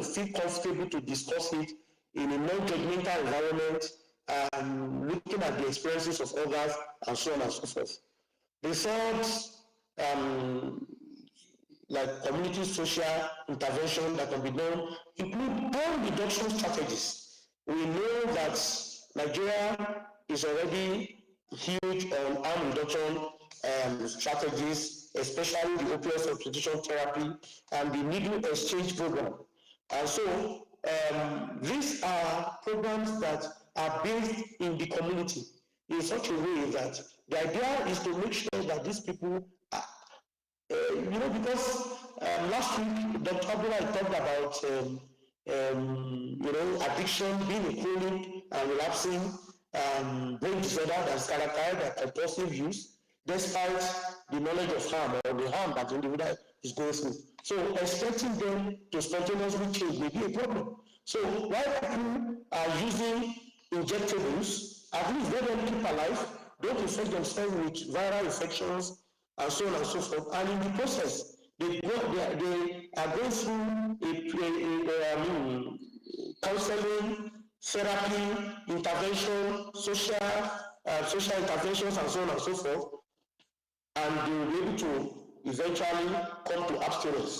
feel comfortable to discuss it in a non-judgmental environment, looking at the experiences of others, and so on and so forth. The third, like community social intervention that can be done, include harm reduction strategies. We know that Nigeria is already huge on harm reduction strategies, especially the opioid substitution therapy and the needle exchange program. And so these are programs that are based in the community in such a way that the idea is to make sure that these people are, because last week Dr. Abdullah talked about addiction being a chronic and relapsing brain disorder that's characterized by compulsive use, despite the knowledge of harm or the harm that the individual is going through. So expecting them to spontaneously change may be a problem. So while people are using injectables, at least let them keep alive, don't infect themselves with viral infections, and so on and so forth. And in the process, they are going through a counseling, therapy, intervention, social interventions, and so on and so forth. And they will be able to eventually come to abstinence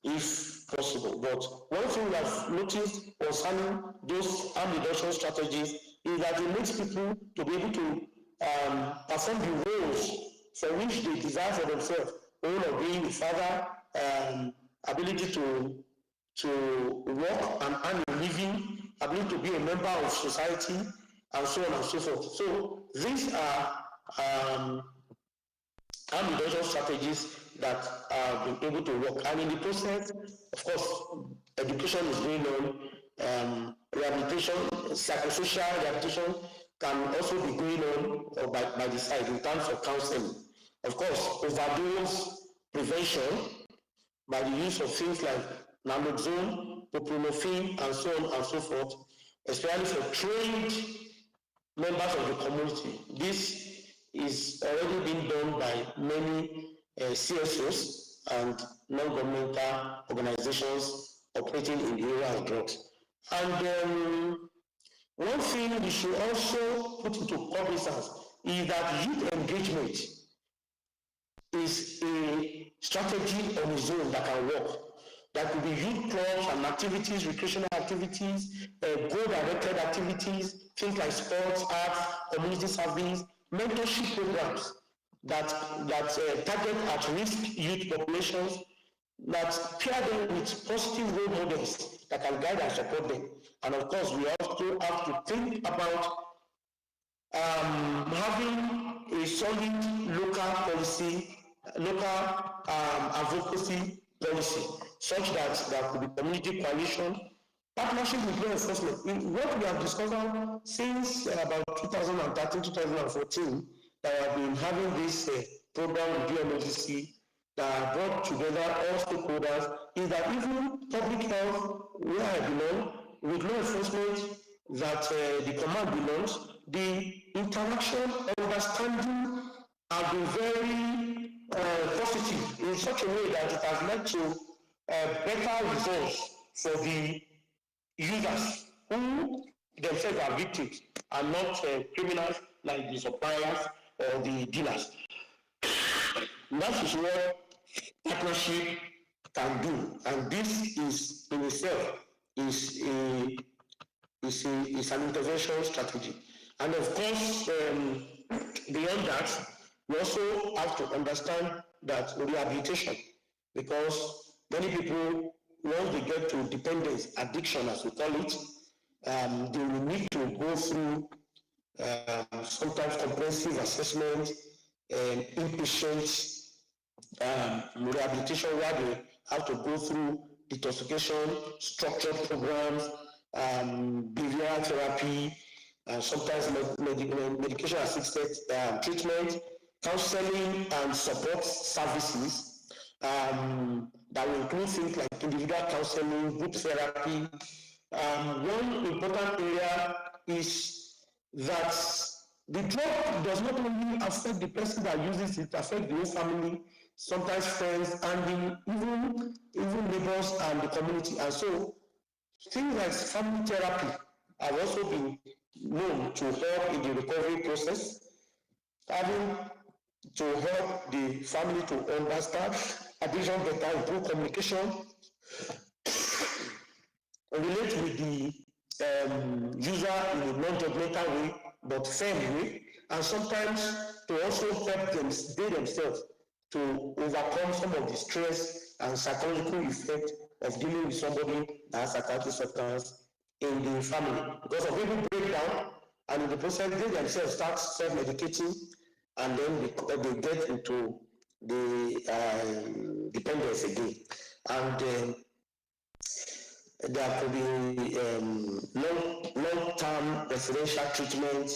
if possible. But one thing we have noticed concerning those harm reduction strategies is that it makes people to be able to perform the roles for which they desire for themselves, role of being the father, ability to work and earn a living, ability to be a member of society, and so on and so forth. So these are harm reduction strategies that have been able to work. And in the process, of course, education is going on, rehabilitation, psychosocial rehabilitation can also be going on by the side in terms of counseling. Of course, overdose prevention by the use of things like naloxone, buprenorphine, and so on and so forth, especially for trained members of the community. This is already being done by many CSOs and non-governmental organizations operating in the area of drugs. And one thing we should also put into cognizance is that youth engagement is a strategy on its own that can work. That could be youth clubs and activities, recreational activities, goal-directed activities, things like sports, arts, community service, mentorship programs that target at-risk youth populations, that pair them with positive role models that can guide and support them. And of course, we also have to think about having a solid local policy, local advocacy policy, such that there could be community coalition, partnership with law enforcement. What we have discovered since about 2013, 2014, that we have been having this program with DMOGC that brought together all stakeholders, is that even public health, where I belong, with law enforcement that the command belongs, the interaction, understanding have been very positive in such a way that it has led to better results for the users who themselves are victims and not criminals like the suppliers or the dealers. That is what partnership can do, and this is in itself is an intervention strategy. And of course, beyond that, we also have to understand that rehabilitation, because many people, once they get to dependence, addiction as we call it, they will need to go through sometimes comprehensive assessment and inpatient rehabilitation, where they have to go through detoxification, structured programs, behavioral therapy, sometimes medication-assisted treatment, counseling and support services that will include things like individual counseling, group therapy. One important area is that the drug does not only affect the person that uses it, affect the whole family, sometimes friends, and even neighbors and the community. And so things like family therapy have also been known to help in the recovery process, having to help the family to understand addiction better, improve communication, relate with the user in a non-judgmental way, but firm way, and sometimes to also help them, they themselves, to overcome some of the stress and psychological effect of dealing with somebody that has psychiatric substance in the family. Because some people break down, and in the process, they themselves start self-medicating, and then they get into the dependence again. And there could be long-term residential treatment,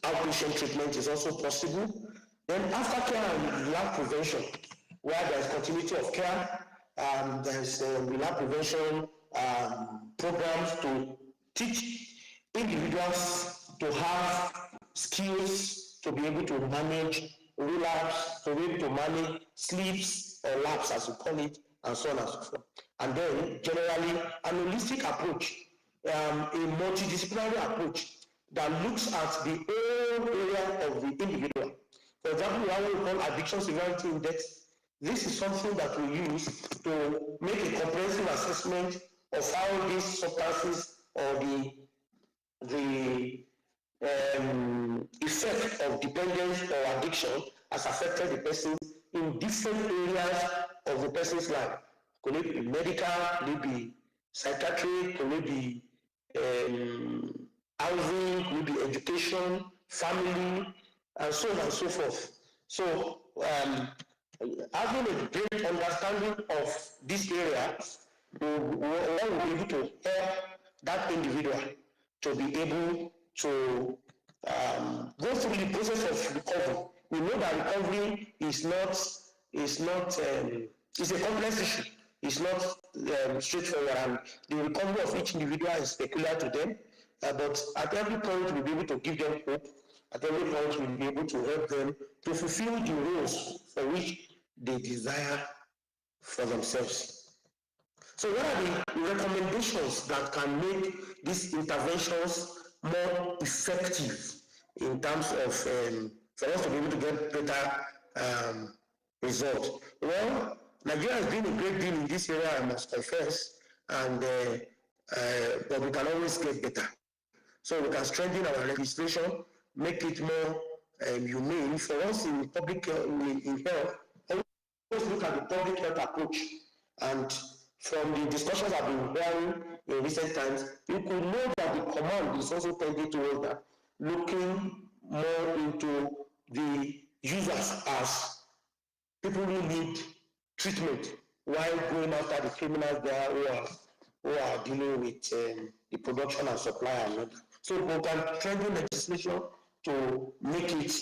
outpatient treatment is also possible. Then aftercare and relapse prevention, where there's continuity of care, there's relapse prevention programs to teach individuals to have skills to be able to manage relapse, to be able to manage sleeps or lapse as we call it, and so on and so forth. And then generally an holistic approach, a multidisciplinary approach that looks at the whole area of the individual. For example, what we call addiction severity index. This is something that we use to make a comprehensive assessment of how these substances or the effect of dependence or addiction has affected the person in different areas of the person's life. Could it be medical, could it be psychiatric, could it be housing, could it be education, family, and so on and so forth. So having a great understanding of this area will be able to help that individual to be able to go through the process of recovery. We know that recovery is a complex issue. It's not straightforward, and the recovery of each individual is peculiar to them. But at every point, we'll be able to give them hope. At every point, we'll be able to help them to fulfill the roles for which they desire for themselves. So what are the recommendations that can make these interventions more effective in terms of for us to be able to get better results? Well, Nigeria has been a great deal in this area, I must confess, and but we can always get better. So we can strengthen our legislation, make it more humane for us in public in health. Always look at the public health approach and from the discussions I've been hearing in recent times, you could know that the command is also tending towards that, looking more into the users as people who need treatment while going after the criminals there who are dealing with the production and supply and all that. So we can strengthen legislation to make it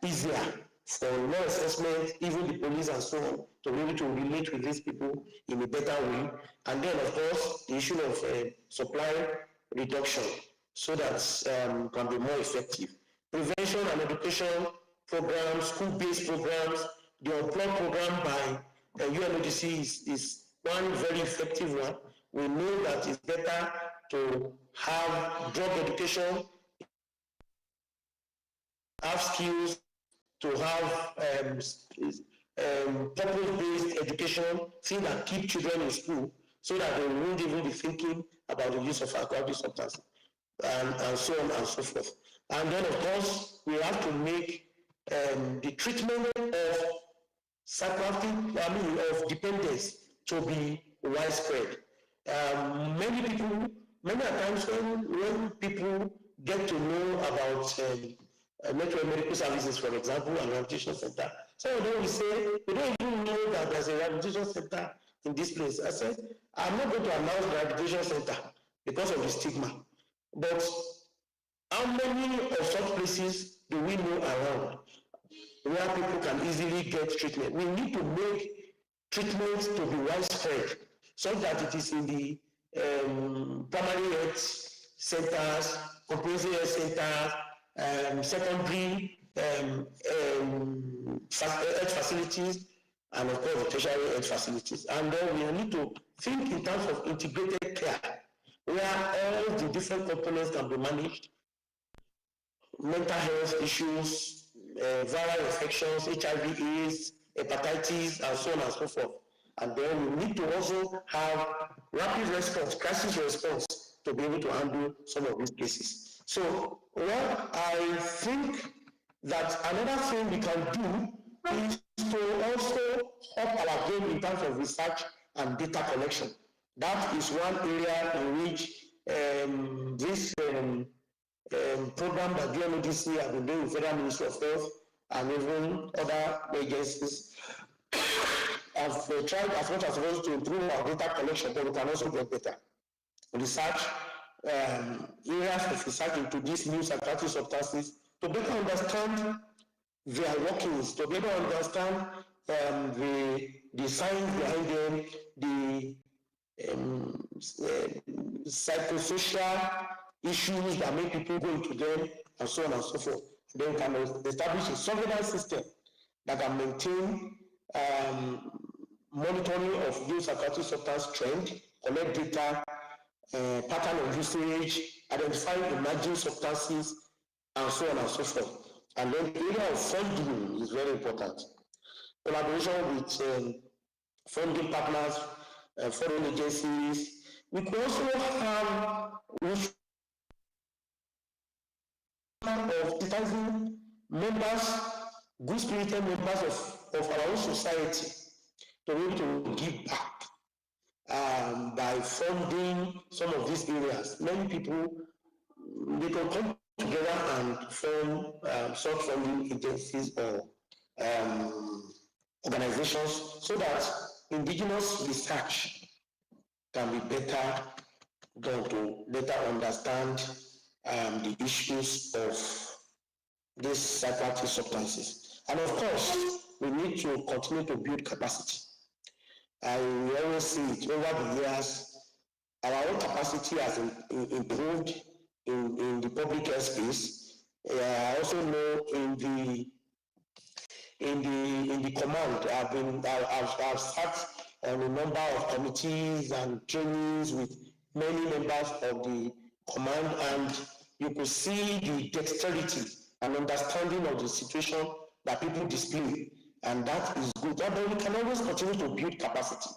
easier for law enforcement, even the police and so on, to be able to relate with these people in a better way. And then, of course, the issue of supply reduction so that can be more effective. Prevention and education programs, school-based programs, the Unplug program by UNODC is one very effective one. We know that it's better to have drug education, have skills, to have purpose-based education, things that keep children in school so that they won't even be thinking about the use of alcohol substances and so on and so forth. And then, of course, we have to make the treatment of of dependence to be widespread. Many times when people get to know about network medical services, for example, and rehabilitation center, some of them will say, we don't even know that there's a rehabilitation center in this place. I said, I'm not going to announce the rehabilitation center because of the stigma. But how many of such places do we know around where people can easily get treatment? We need to make treatment to be widespread so that it is in the primary health centers, comprehensive health centers, secondary health facilities, and of course the tertiary health facilities. And then we need to think in terms of integrated care, where all the different components can be managed: mental health issues, viral infections, HIV, AIDS, hepatitis, and so on and so forth. And then we need to also have rapid response, crisis response, to be able to handle some of these cases. So, well, I think that another thing we can do is to also up our game in terms of research and data collection. That is one area in which this program that UNODC have been doing with Federal Ministry of Health and even other agencies have tried as much as possible to improve our data collection, but we can also get better. Research, areas of research into these new psychiatric substances to better understand their workings, to better understand the science behind them, the psychosocial issues that make people go into them, and so on and so forth. Then we can establish a surveillance system that can maintain monitoring of new psychiatric substance trend, collect data, pattern of usage, identify emerging substances, and so on and so forth. And then the area of funding is very important. Collaboration with funding partners, foreign agencies. We could also have of sensitizing members, good-spirited members of our own society to be able to give back by funding some of these areas. Many people, they can come together and form such funding agencies or organizations so that indigenous research can be better done to better understand the issues of these psychiatric substances. And of course, we need to continue to build capacity. We always see it over the years, our own capacity has improved in the public health space. I also know in the command, I've sat on a number of committees and trainings with many members of the command, and you could see the dexterity and understanding of the situation that people display, and that is good. But we can always continue to build capacity,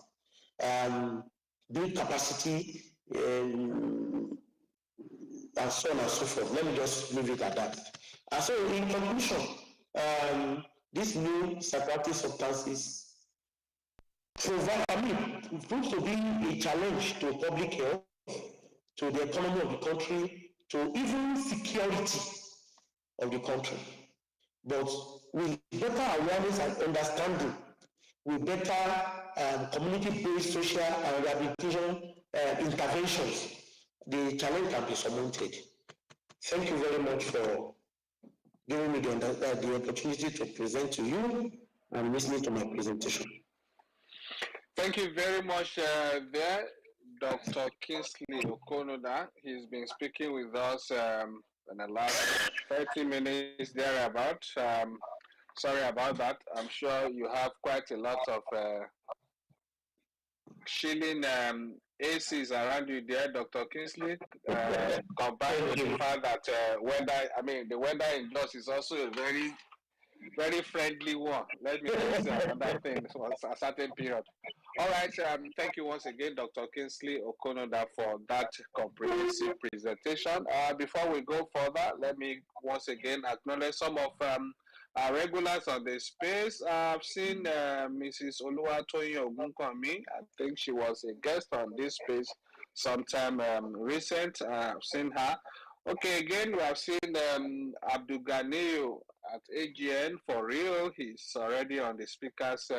and so on and so forth. Let me just leave it at that. And so, in conclusion, these new psychoactive substances it proves to be a challenge to public health, to the economy of the country, to even security of the country. But with better awareness and understanding, with better community-based social and rehabilitation interventions, the challenge can be surmounted. Thank you very much for giving me the opportunity to present to you and listening to my presentation. Thank you very much there, Dr. Kingsley Okonoda. He's been speaking with us in the last 30 minutes thereabout. Sorry about that. I'm sure you have quite a lot of shilling ACs around you there, Dr. Kingsley, combined with the fact that the weather in Jos is also a very, very friendly one. Let me just say another thing for a certain period. All right, thank you once again, Dr. Kingsley Okonoda, for that comprehensive presentation. Before we go further, let me once again acknowledge some of our regulars on the space. I've seen Mrs. Oluwatoyin Ogunkanmi. I think she was a guest on this space sometime recent. I've seen her. Okay, again, we have seen Abdul Ganiyu at AGN for real. He's already on the speaker's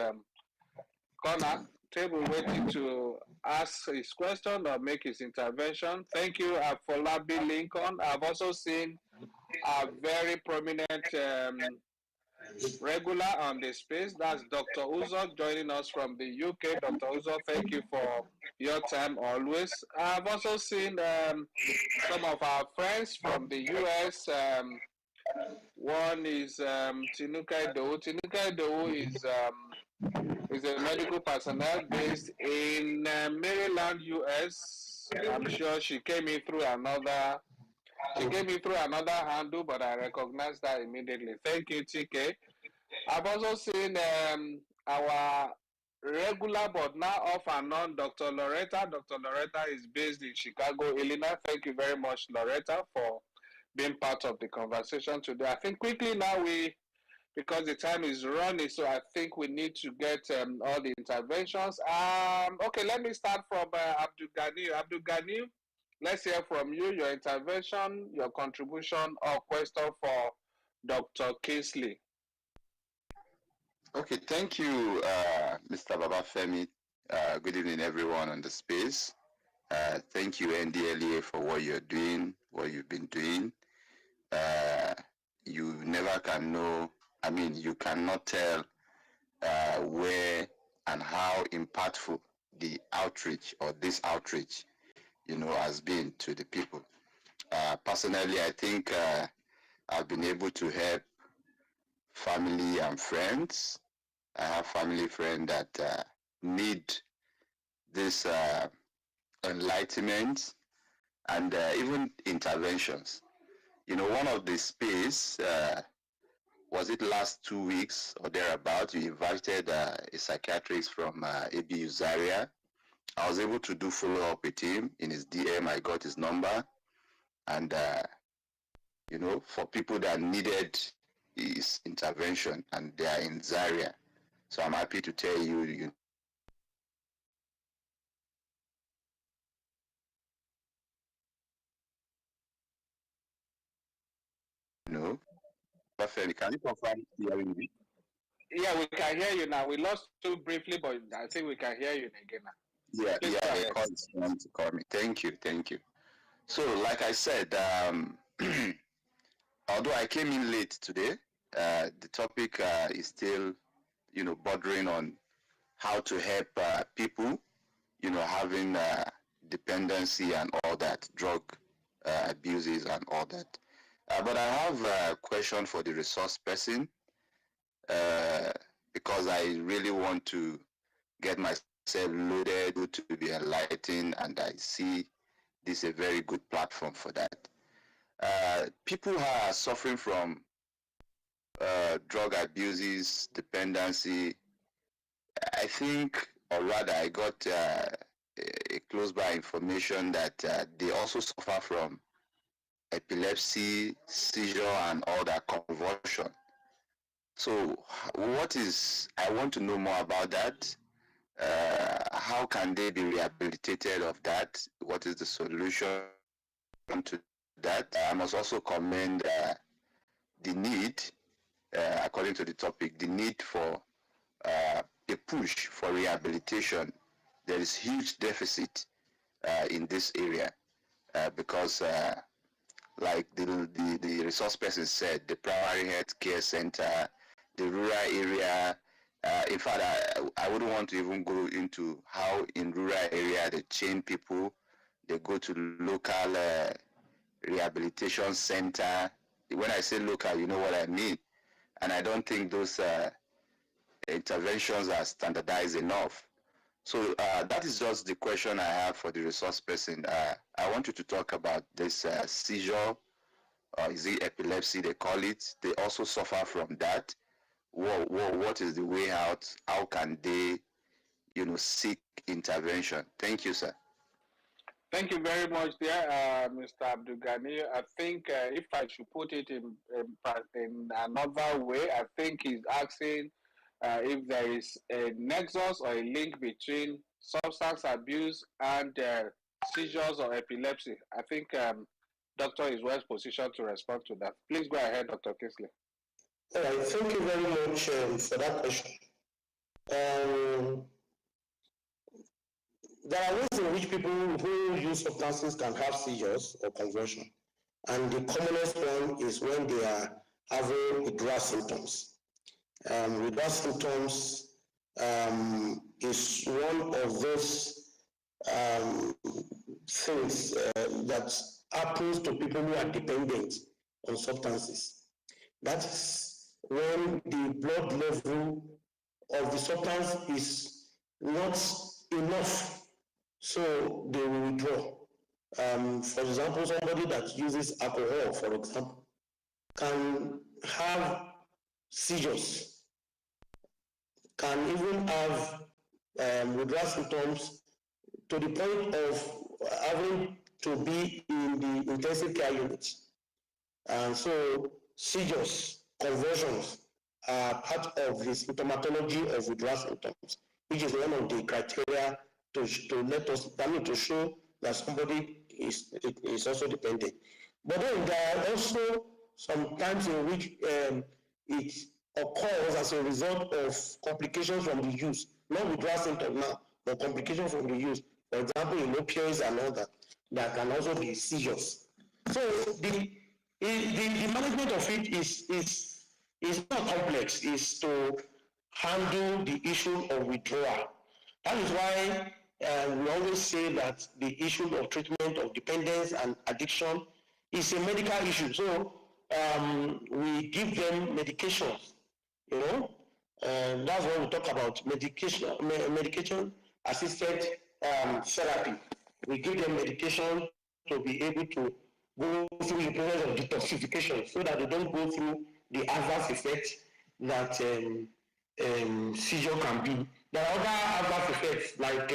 corner table waiting to ask his question or make his intervention. Thank you, Afolabi Lincoln. I've also seen a very prominent regular on the space. That's Dr. Uzo joining us from the UK. Dr. Uzo, thank you for your time always. I've also seen some of our friends from the US. One is Tinuka Edowu. Tinuka Edowu is a medical personnel based in Maryland, US. I'm sure she came in through another handle, but I recognized that immediately. Thank you, TK. I've also seen our regular but now off and on Dr. Loretta. Dr. Loretta is based in Chicago, Illinois. Thank you very much, Loretta, for being part of the conversation today. I think quickly now because the time is running, so I think we need to get all the interventions. Okay, let me start from Abdul Ganiyu. Abdul Ganiyu, let's hear from you, your intervention, your contribution or question for Dr. Kingsley. Okay, thank you, Mr. Babafemi. Good evening, everyone on the space. Thank you, NDLEA, for what you're doing, what you've been doing. You never can know, you cannot tell where and how impactful the outreach or this outreach, has been to the people. Personally, I think I've been able to help family and friends. I have family friends that need this enlightenment and even interventions. One of the space, was it last 2 weeks or thereabout, you invited a psychiatrist from ABU Zaria. I was able to do follow-up with him. In his DM, I got his number. And, for people that needed his intervention, and they are in Zaria. So I'm happy to tell you, Perfect. Can you confirm hearing me? Yeah, we can hear you now. We lost you briefly, but I think we can hear you again now. Yeah, a call is trying to call me. Thank you. So, like I said, although I came in late today, the topic is still, bordering on how to help people, having dependency and all that, drug abuses and all that. But I have a question for the resource person because I really want to get myself loaded to be enlightened, and I see this a very good platform for that. People who are suffering from drug abuses, dependency, I think, or rather I got a close by information that they also suffer from epilepsy, seizure, and all that convulsion. So I want to know more about that. How can they be rehabilitated of that? What is the solution to that? I must also commend the need, according to the topic, the need for a push for rehabilitation. There is huge deficit in this area because like the resource person said, the primary health care center, the rural area. In fact, I wouldn't want to even go into how in rural area they chain people, they go to local rehabilitation center. When I say local, you know what I mean. And I don't think those interventions are standardized enough. So that is just the question I have for the resource person. I want you to talk about this seizure, or is it epilepsy they call it? They also suffer from that. What is the way out? How can they, seek intervention? Thank you, sir. Thank you very much, there, Mr. Abdul Ghani. I think if I should put it in another way, I think he's asking if there is a nexus or a link between substance abuse and seizures or epilepsy. I think doctor is well positioned to respond to that. Please go ahead, Dr. Kingsley. All right, thank you very much for that question. Um, there are ways in which people who use substances can have seizures or convulsion. And the commonest one is when they are having withdrawal symptoms. Withdrawal symptoms is one of those things that happens to people who are dependent on substances. That is when the blood level of the substance is not enough, so they will withdraw. For example, somebody that uses alcohol, for example, can have seizures, can even have withdrawal symptoms to the point of having to be in the intensive care unit. And so seizures, convulsions are part of the symptomatology of withdrawal symptoms, which is one of the criteria to let us, to show that somebody is also dependent. But then there are also some times in which it occurs as a result of complications from the use, not withdrawal symptoms now, but complications from the use. For example, in opioids and all that, there can also be seizures. So the management of it is not complex, is to handle the issue of withdrawal. That is why we always say that the issue of treatment of dependence and addiction is a medical issue. So we give them medications, that's what we talk about, medication assisted therapy. We give them medication to be able to go through the process of detoxification so that they don't go through the adverse effects that seizure can be. There are other adverse effects like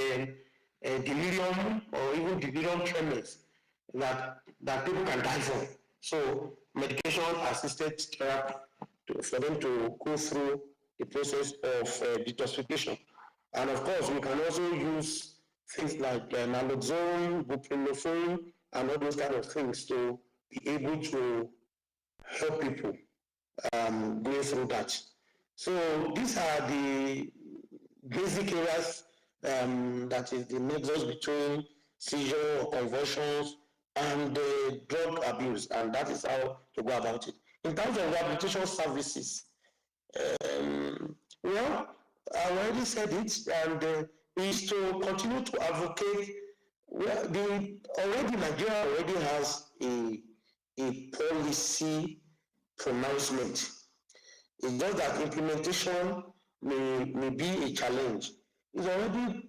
delirium or even delirium tremors that people can die from. So medication assisted therapy for them to go through the process of detoxification. And of course, we can also use things like naloxone, buprenorphine, and all those kind of things to be able to help people go through that. So these are the basic areas that is the nexus between seizure or convulsions and drug abuse, and that is how to go about it. In terms of rehabilitation services, well, I already said it, and is to continue to advocate. Well, Nigeria already has a policy pronouncement. It's just that implementation may be a challenge. It's already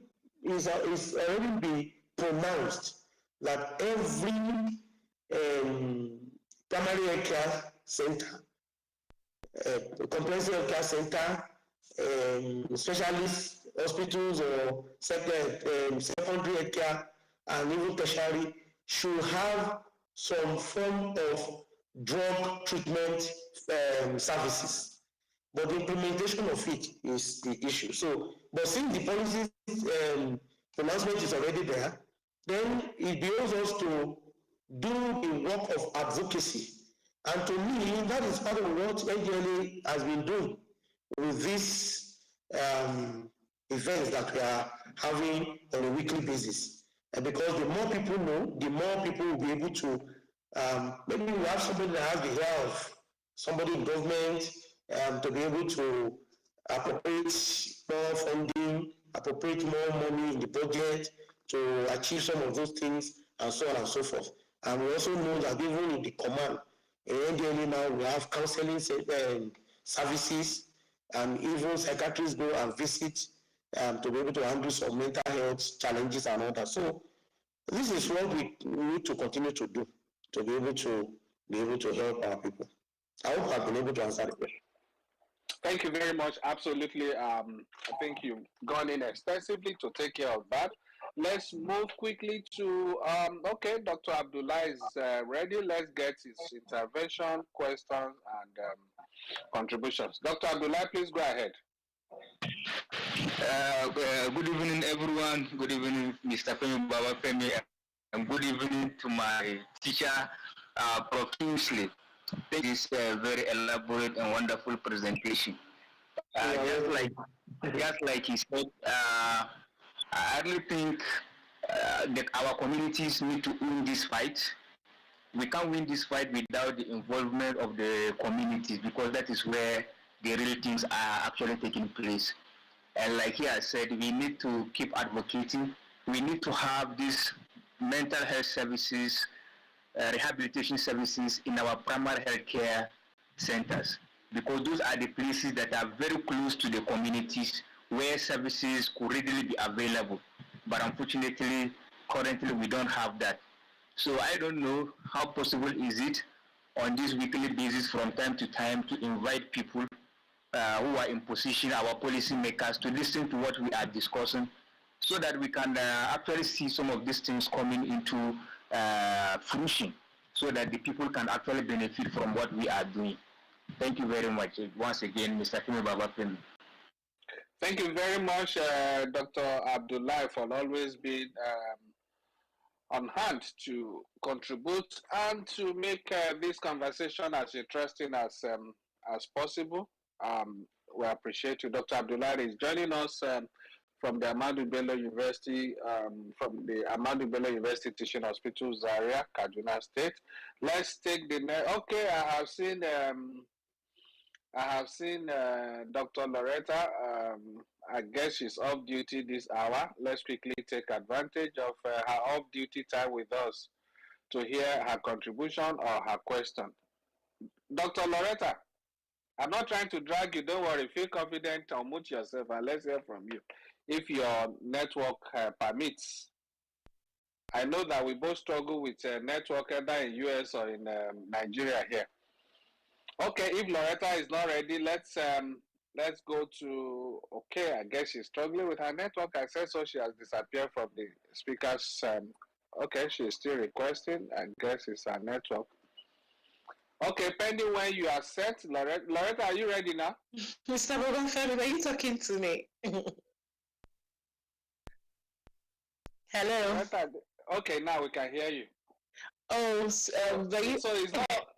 been pronounced that every primary health care center, comprehensive health care center, specialist hospitals or secondary health care and even tertiary should have some form of drug treatment services. but the implementation of it is the issue. So, but since the policy pronouncement is already there, then it behoves us to do the work of advocacy. And to me, that is part of what NDLA has been doing with these events that we are having on a weekly basis. Because the more people know, the more people will be able to, maybe we have somebody that has the ear of somebody in government to be able to appropriate more funding, appropriate more money in the budget to achieve some of those things, and so on and so forth. And we also know that even in the command, in NDLA now, we have counseling services, and even psychiatrists go and visit to be able to handle some mental health challenges and all that. So this is what we need to continue to do to be able to help our people. I hope I've been able to answer the question. Thank you very much. Absolutely. I think you've gone in extensively to take care of that. Let's move quickly to, okay, Dr. Abdullah is ready. Let's get his intervention, questions, and contributions. Dr. Abdullah, please go ahead. Good evening, everyone. Good evening, Mr. Femi Baba Femi, and good evening to my teacher, Prof. Kingsley. Thank you for this very elaborate and wonderful presentation. Just like he said, I really think that our communities need to win this fight. We can't win this fight without the involvement of the communities, because that is where the real things are actually taking place. And like he has said, we need to keep advocating. We need to have these mental health services, rehabilitation services in our primary health care centers, because those are the places that are very close to the communities where services could readily be available. But unfortunately, currently we don't have that. So I don't know how possible is it on this weekly basis from time to time to invite people who are in position, our policymakers, to listen to what we are discussing, so that we can actually see some of these things coming into fruition, so that the people can actually benefit from what we are doing. Thank you very much once again, Mr. Femi Baba Femi. Thank you very much, Dr. Abdullah, for always being on hand to contribute and to make this conversation as interesting as possible. We appreciate you. Dr. Abdullah is joining us from the Ahmadu Bello University, from the Ahmadu Bello University Teaching Hospital, Zaria, Kaduna State. Let's take the next. Okay, I have seen Dr. Loretta. I guess she's off duty this hour. Let's quickly take advantage of her off-duty time with us to hear her contribution or her question. Dr. Loretta, I'm not trying to drag you. Don't worry. Feel confident. Unmute yourself and let's hear from you, if your network permits. I know that we both struggle with network either in US or in Nigeria here. Okay, if Loretta is not ready, let's go to, okay, I guess she's struggling with her network. I said so, she has disappeared from the speakers. Okay, she's still requesting. I guess it's her network. Okay, pending when you are set. Loretta, are you ready now? Mr. Bobafemi, are you talking to me? Hello? Loretta, okay, now we can hear you. Oh, so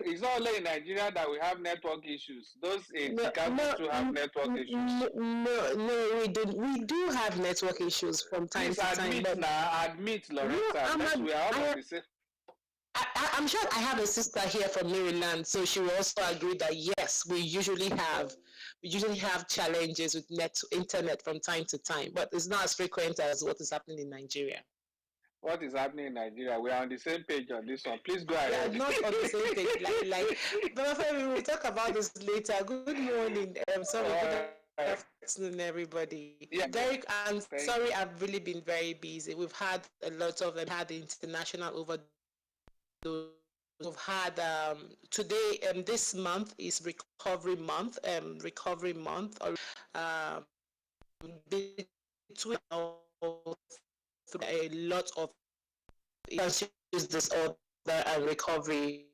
it's not only in Nigeria that we have network issues. Those in Chicago too have network issues. No, we don't. We do have network issues from time to time. Admit, Loretta. We are all on the same. I'm sure I have a sister here from Maryland, so she will also agree that yes, we usually have challenges with internet from time to time, but it's not as frequent as what is happening in Nigeria. What is happening in Nigeria? We are on the same page on this one. Please go ahead. Yeah, not on the same page. But we will talk about this later. Good morning. Good afternoon, everybody. Yeah. Derek, I'm sorry, I've really been very busy. We've had a lot of them. Had the international overdose. We've had today. This month is Recovery Month. Between a lot of issues, disorder and recovery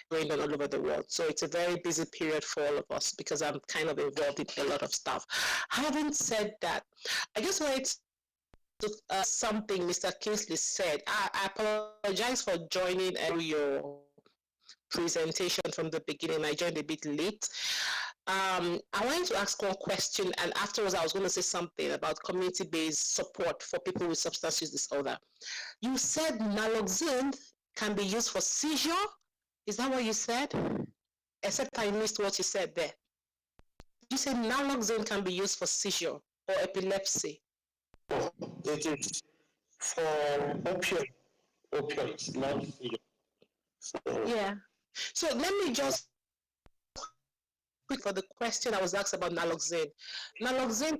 going on all over the world. So it's a very busy period for all of us because I'm kind of involved in a lot of stuff. Having said that, I just wanted to something Mr. Kingsley said. I apologize for joining your presentation from the beginning. I joined a bit late. I wanted to ask one question, and afterwards I was going to say something about community-based support for people with substance use disorder. You said naloxone can be used for seizure. Is that what you said? Except I missed what you said there. You said naloxone can be used for seizure or epilepsy. It is for opioids, not seizure. So, yeah. So let me just quick for the question I was asked about naloxone. Naloxone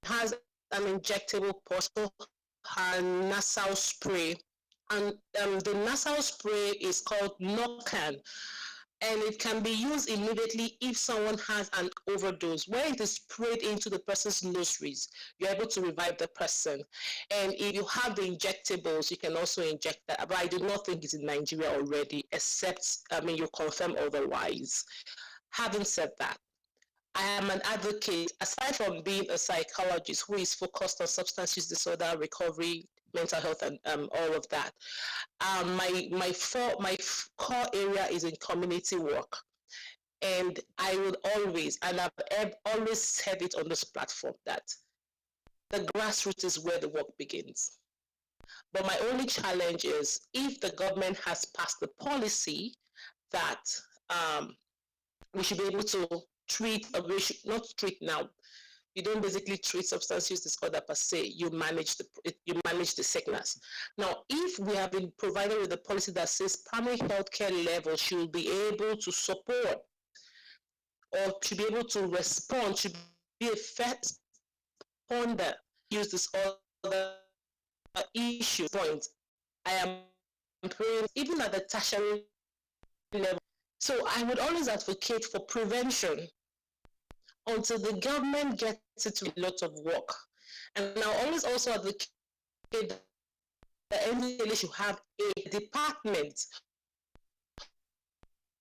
has an injectable portion and nasal spray, and the nasal spray is called Narcan, and it can be used immediately if someone has an overdose. When it is sprayed into the person's nostrils, you're able to revive the person. And if you have the injectables, you can also inject that. But I do not think it's in Nigeria already, except, you confirm otherwise. Having said that, I am an advocate, aside from being a psychologist who is focused on substance use disorder, recovery, mental health, and all of that. My core area is in community work, and I would always, and I've always said it on this platform, that the grassroots is where the work begins. But my only challenge is if the government has passed the policy that we should be able to treat, we should not treat now. You don't basically treat substance use disorder per se. You manage the sickness. Now, if we have been provided with a policy that says primary healthcare level should be able to support or should be able to respond, should be a first responder use disorder issue point, I am praying even at the tertiary level. So I would always advocate for prevention until the government gets it to a lot of work. And I always also advocate that the NDLA should have a department,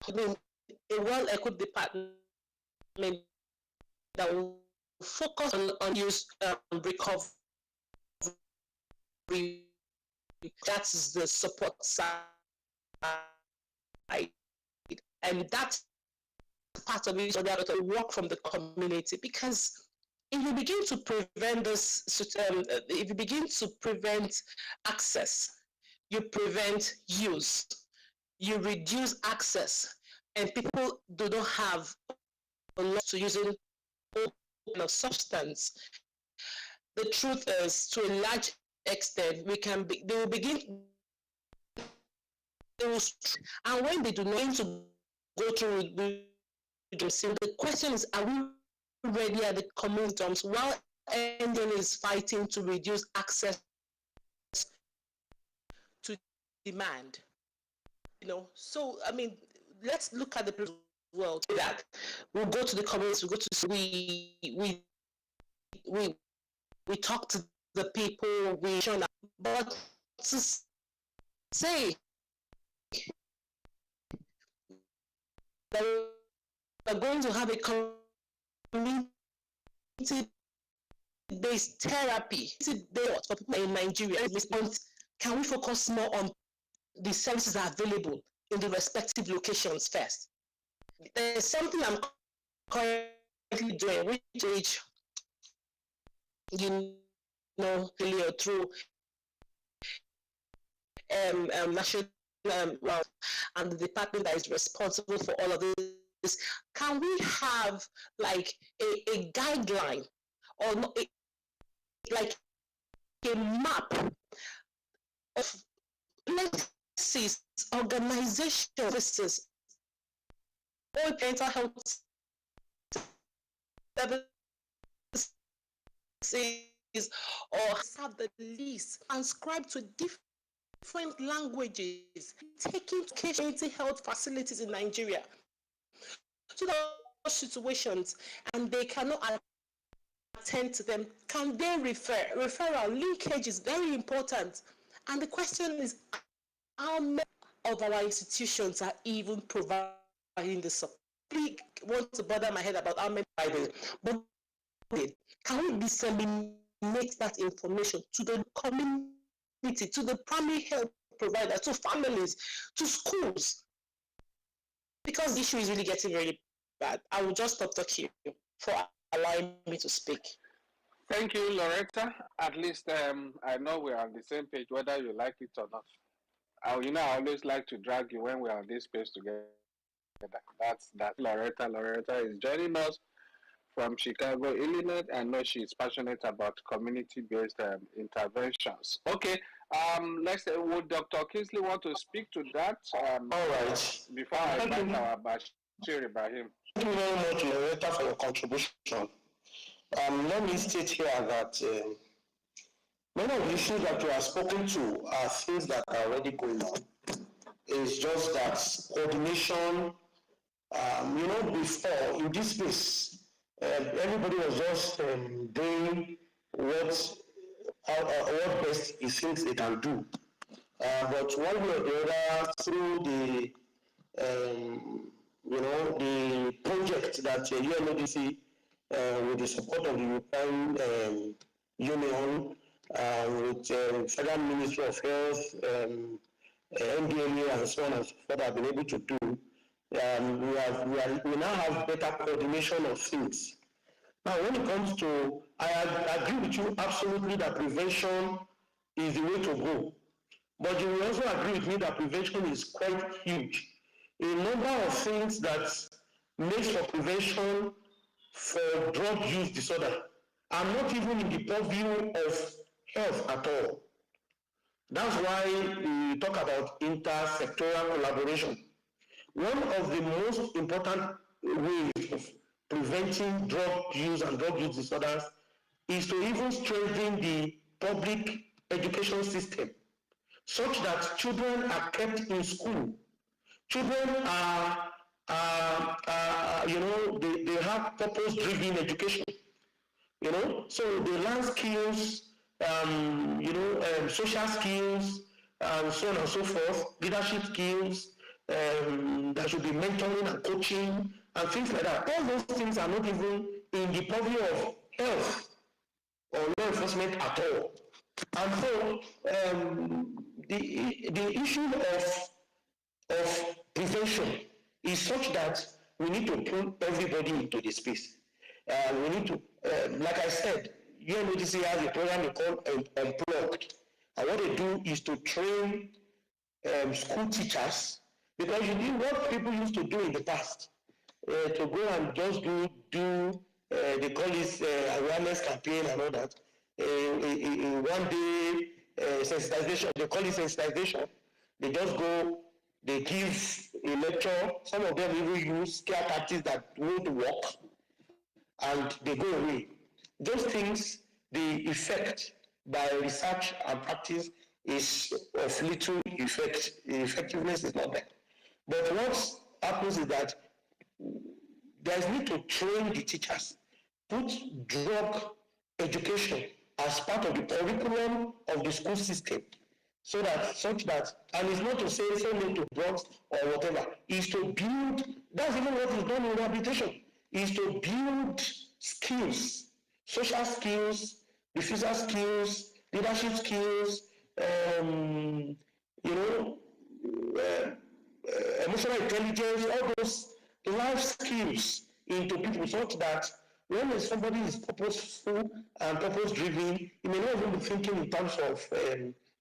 a well-equipped department that will focus on use recovery. That's the support side. And that's part of it, so they have to work from the community, because if you begin to prevent this, if you begin to prevent access, you prevent use, you reduce access, and people do not have a lot to using a substance. The truth is, to a large extent, they will begin, and when they do not need to go through the question is, are we ready at the community terms while NDN is fighting to reduce access to demand? So let's look at the world. That we'll go to the communities, we talk to the people, but to say that we're going to have a community-based therapy for people in Nigeria. Can we focus more on the services that are available in the respective locations first? There's something I'm currently doing, which through national and the department that is responsible for all of this. Can we have like a guideline or not, like a map of, let's see, organization services or mental health services, or have the list transcribed to different languages, taking community health facilities in Nigeria to those situations, and they cannot attend to them. Can they refer? Referral linkage is very important. And the question is, how many of our institutions are even providing the support. I want to bother my head about how many providers, but can we disseminate that information to the community, to the primary health providers, to families, to schools? Because the issue is really getting very bad. I will just stop talking for allowing me to speak. Thank you, Loretta. At least I know we're on the same page, whether you like it or not. I always like to drag you when we're on this page together. That's Loretta. Loretta is joining us from Chicago, Illinois. I know she's passionate about community-based interventions. Okay, would Dr. Kingsley want to speak to that? All right. Before I invite our Bashir Ibrahim. Thank you very much, Loretta, for your contribution. Let me state here that many of the issues that you have spoken to are things that are already going on. It's just that coordination, before in this space, everybody was just doing what best he thinks they can do. But one way or the other, through the the project that UNODC, with the support of the European Union, with Federal Ministry of Health, NDLA, and so on and so forth, have been able to do. We now have better coordination of things. Now, when it comes to, I agree with you absolutely that prevention is the way to go. But you will also agree with me that prevention is quite huge. A number of things that makes for prevention for drug use disorder are not even in the purview of health at all. That's why we talk about intersectoral collaboration. One of the most important ways of preventing drug use and drug use disorders is to even strengthen the public education system such that children are kept in school. Children are they have purpose-driven education. So they learn skills, social skills, and so on and so forth, leadership skills. There should be mentoring and coaching and things like that. All those things are not even in the purview of health or law enforcement at all. And so the issue of prevention is such that we need to pull everybody into the space. We need to, like I said, UNODC has a program called Unplugged. And what they do is to train school teachers, because you know what people used to do in the past, to go and just do they call it awareness campaign and all that. One day sensitization, they call it sensitization. They just go, they give a lecture. Some of them even use scare tactics that won't work, and they go away. Those things, the effect by research and practice is of little effect. The effectiveness is not there. But what happens is that there's need to train the teachers, put drug education as part of the curriculum of the school system, such that, and it's not to say no to drugs or whatever, is to build, that's even what is done in rehabilitation, is to build skills, social skills, diffuser skills, leadership skills, emotional intelligence, all those life skills into people, such that when somebody is purposeful and purpose-driven, he may not even be thinking in terms of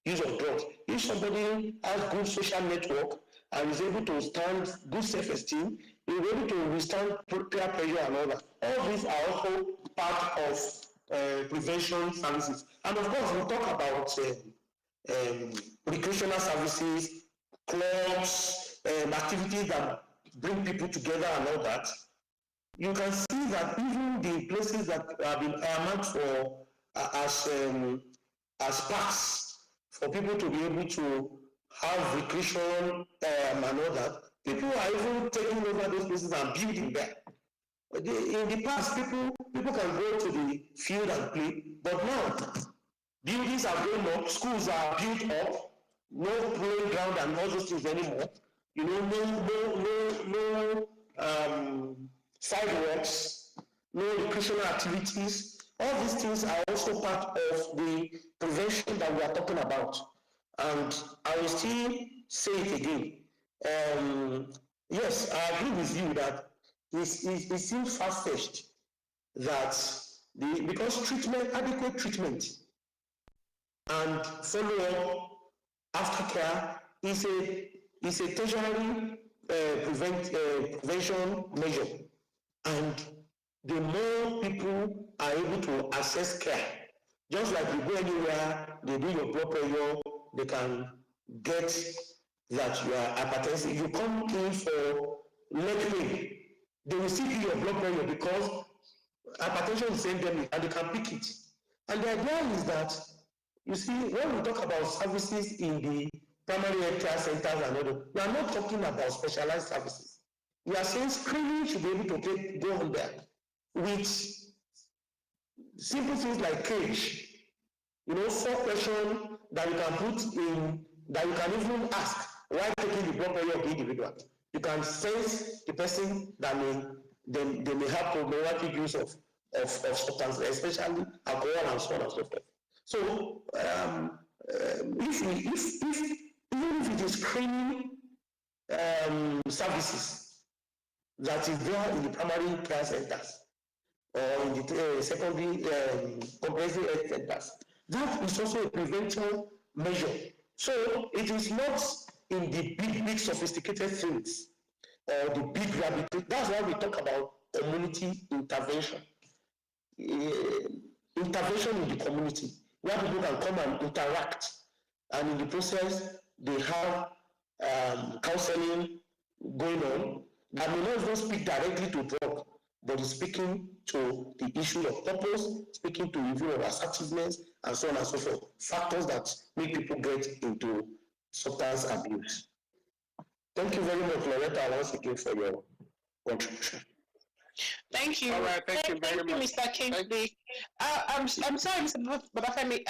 use of drugs. If somebody has good social network and is able to stand good self-esteem, he will be able to withstand peer pressure and all that. All these are also part of prevention services. And of course, we talk about recreational services, clubs, activities that bring people together and all that. You can see that even the places that have been earmarked for as parks for people to be able to have recreation and all that, people are even taking over those places and building there. In the past, people can go to the field and play, but now buildings are going up, schools are built up, no playground and all those things anymore. You know, no sidewalks, no recreational activities. All these things are also part of the prevention that we are talking about. And I will still say it again. Yes, I agree with you that it seems far-fetched that because adequate treatment and follow-up aftercare is a tertiary prevention measure, and the more people are able to access care, just like you go anywhere, they do your blood pressure, they can get that you are hypertensive. If you come in for leg pain, they will still do your blood pressure because hypertension is endemic and they can pick it. And the idea is that, you see, when we talk about services in the primary health care centers and all, we are not talking about specialized services. We are saying screening should be able to go on there with simple things like cage, you know, 4 questions that you can put in, that you can even ask while taking the blood pressure of the individual. You can sense the person that they may have problematic use of substances, especially alcohol and so on and so forth. So even if it is screening services that is there in the primary care centers or in the secondary comprehensive health centers, that is also a prevention measure. So it is not in the big sophisticated things or the big rehabilitation. That's why we talk about community intervention. Intervention in the community, where people can come and interact, and in the process they have counseling going on that may not even speak directly to drug, but is speaking to the issue of purpose, speaking to issue of assertiveness, and so on and so forth. Factors that make people get into substance abuse. Thank you very much, Loretta, once again for your contribution. Thank you. All right, thank you very much, Mr. Kingsley. I'm sorry, Mr. Babafemi.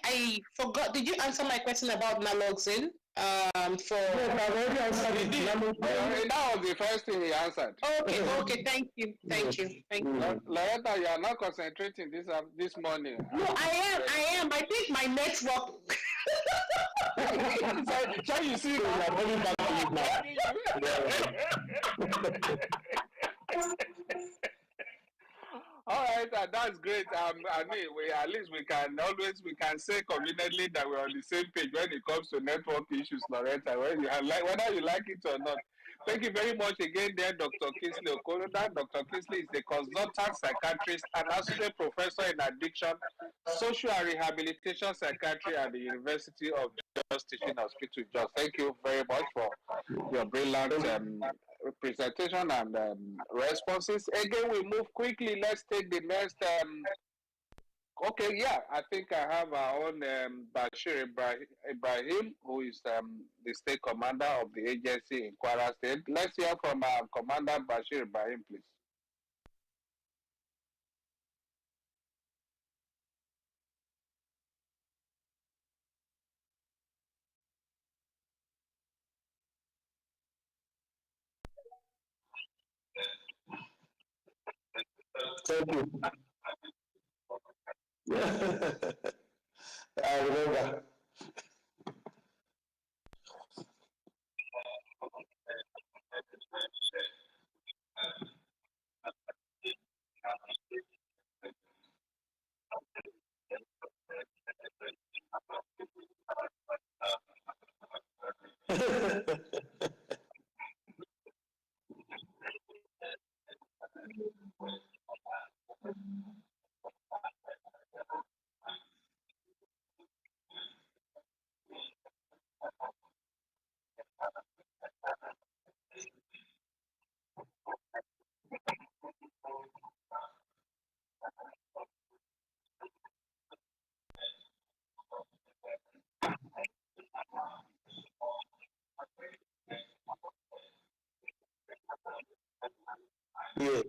I forgot. Did you answer my question about naloxone? For yes, I've already answered it. That was the first thing he answered. Okay. Thank you. Loretta, you are not concentrating this morning. No, I am. I think my network. So you see, all right, that's great. I mean, at least we can say conveniently that we're on the same page when it comes to network issues, Loretta. Whether you like it or not. Thank you very much again, there, Dr. Kingsley Okoroda. Dr. Kingsley is the consultant psychiatrist and associate professor in addiction, social and rehabilitation psychiatry at the University of Jos Teaching Hospital, Jos. Thank you very much for your brilliant presentation and responses. Again, we move quickly. Let's take the next. Okay, yeah, I think I have our own Bashir Ibrahim, who is the state commander of the agency in Kwara State. Let's hear from our Commander Bashir Ibrahim, please. Thank you. I remember. Yeah.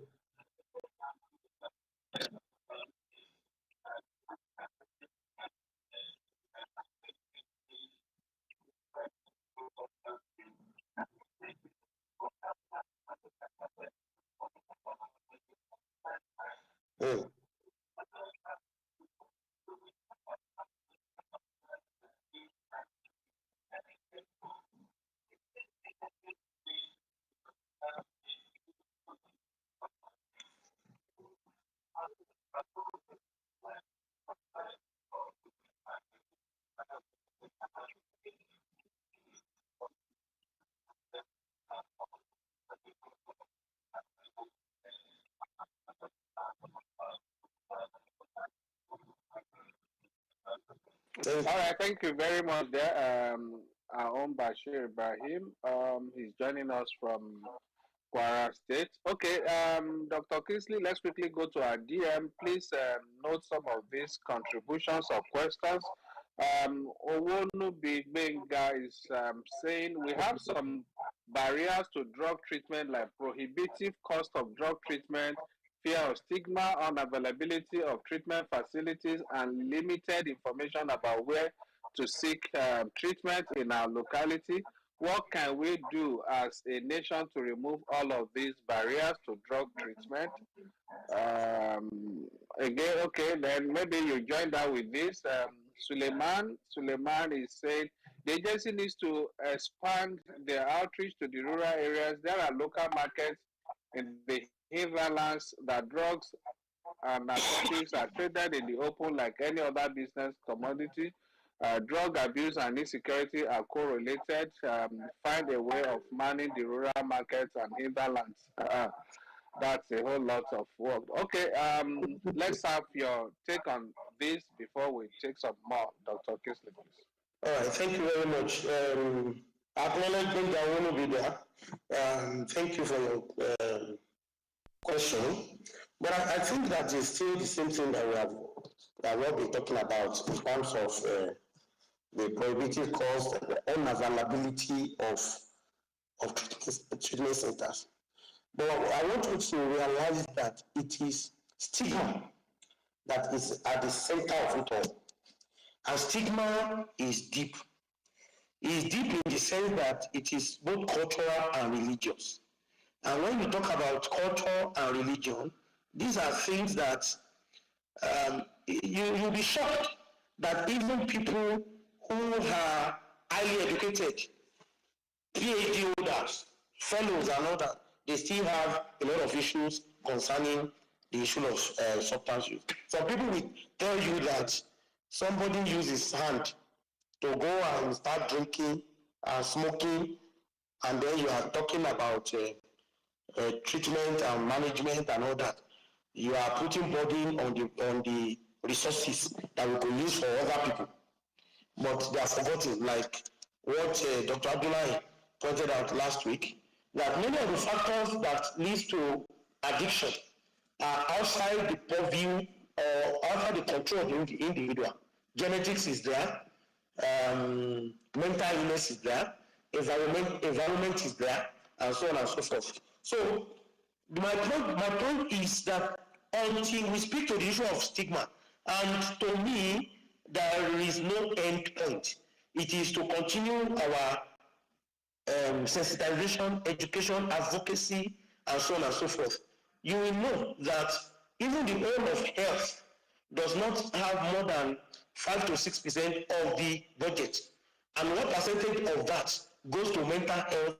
Thank All right, thank you very much there. Our own Bashir Ibrahim. He's joining us from Kwara State. Okay, Dr. Kingsley, let's quickly go to our DM. Please note some of these contributions or questions. Owonu Benga is saying we have some barriers to drug treatment like prohibitive cost of drug treatment, fear of stigma, unavailability of treatment facilities, and limited information about where to seek treatment in our locality. What can we do as a nation to remove all of these barriers to drug treatment? Again, okay, then maybe you join that with this. Suleiman is saying the agency needs to expand their outreach to the rural areas. There are local markets in the hinterlands that drugs and narcotics are traded in the open like any other business commodity. Drug abuse and insecurity are correlated. Find a way of manning the rural markets and hinterlands. That's a whole lot of work. Okay, let's have your take on this before we take some more, Dr. Kisley, please. All right, thank you very much. Acknowledgement that I want to be there. Thank you for your question. But I think that is still the same thing that we have been talking about in terms of the prohibitive cost, the unavailability of treatment centers. But I want you to realize that it is stigma that is at the center of it all. And stigma is deep. It is deep in the sense that it is both cultural and religious. And when you talk about culture and religion, these are things that you'll be shocked that even people who are highly educated, PhD holders, fellows and all that, they still have a lot of issues concerning the issue of substance use. Some people will tell you that somebody uses his hand to go and start drinking and smoking, and then you are talking about treatment and management and all that. You are putting burden on the resources that we could use for other people. But they are forgotten, like what Dr. Abdullahi pointed out last week, that many of the factors that lead to addiction are outside the purview or outside the control of the individual. Genetics is there, mental illness is there, environment is there, and so on and so forth. So my point is that until we speak to the issue of stigma, and to me, there is no end point. It is to continue our sensitization, education, advocacy, and so on and so forth. You will know that even the whole of health does not have more than 5 to 6% of the budget. And what percentage of that goes to mental health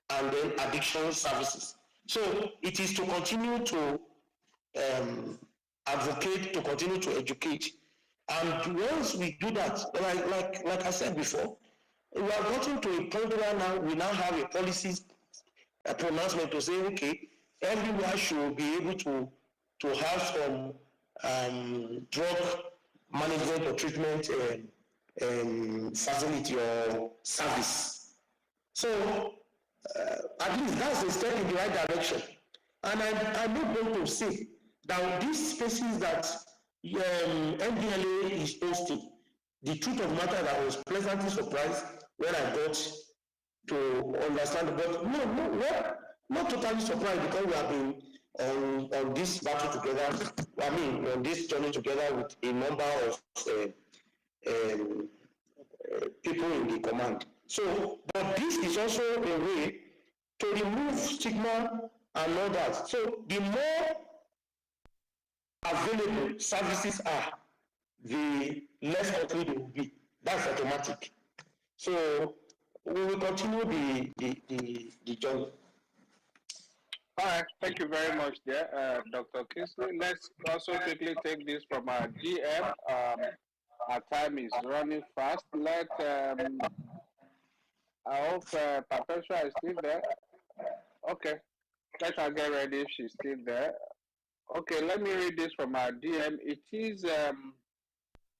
and then addiction services? So it is to continue to advocate, to continue to educate. And once we do that, like I said before, we are gotten to a point where now we now have a policy pronouncement to say, okay, everyone should be able to have some drug management or treatment facility or service. So at least that's a step in the right direction. And I'm not going to say that these spaces that MDLA is hosting, the truth of the matter that I was pleasantly surprised when I got to understand, but not totally surprised because we have been on this battle together, on this journey together with a number of people in the command. So, but this is also a way to remove stigma and all that. So, the more available services are, the less costly they will be. That's automatic. So, we will continue the journey. All right, thank you very much there, Dr. Kingsley. Let's also quickly take this from our GM. Our time is running fast. I hope Perpetua is still there. Okay, let her get ready if she's still there. Okay, let me read this from our DM. It is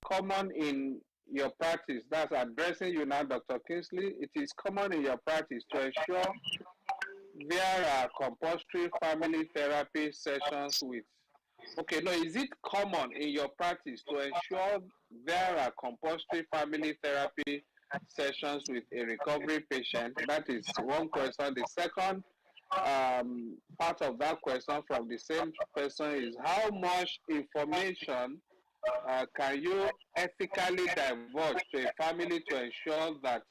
common in your practice, that's addressing you now, Dr. Kingsley, it is common in your practice to ensure there are compulsory family therapy sessions with, okay, no, is it common in your practice to ensure there are compulsory family therapy sessions with a recovery patient? That is one question. The second part of that question from the same person is, how much information can you ethically divulge to a family to ensure that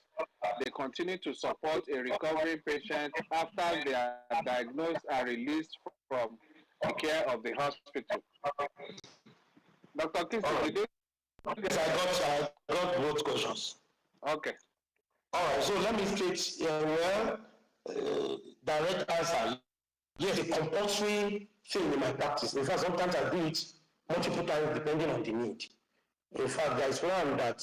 they continue to support a recovery patient after they are diagnosed and released from the care of the hospital? Dr. Kingston, All did right. you get Yes, I got both questions. Okay. All right, so let me state direct answer. Yes, a compulsory thing in my practice. In fact, sometimes I do it multiple times depending on the need. In fact, there is one that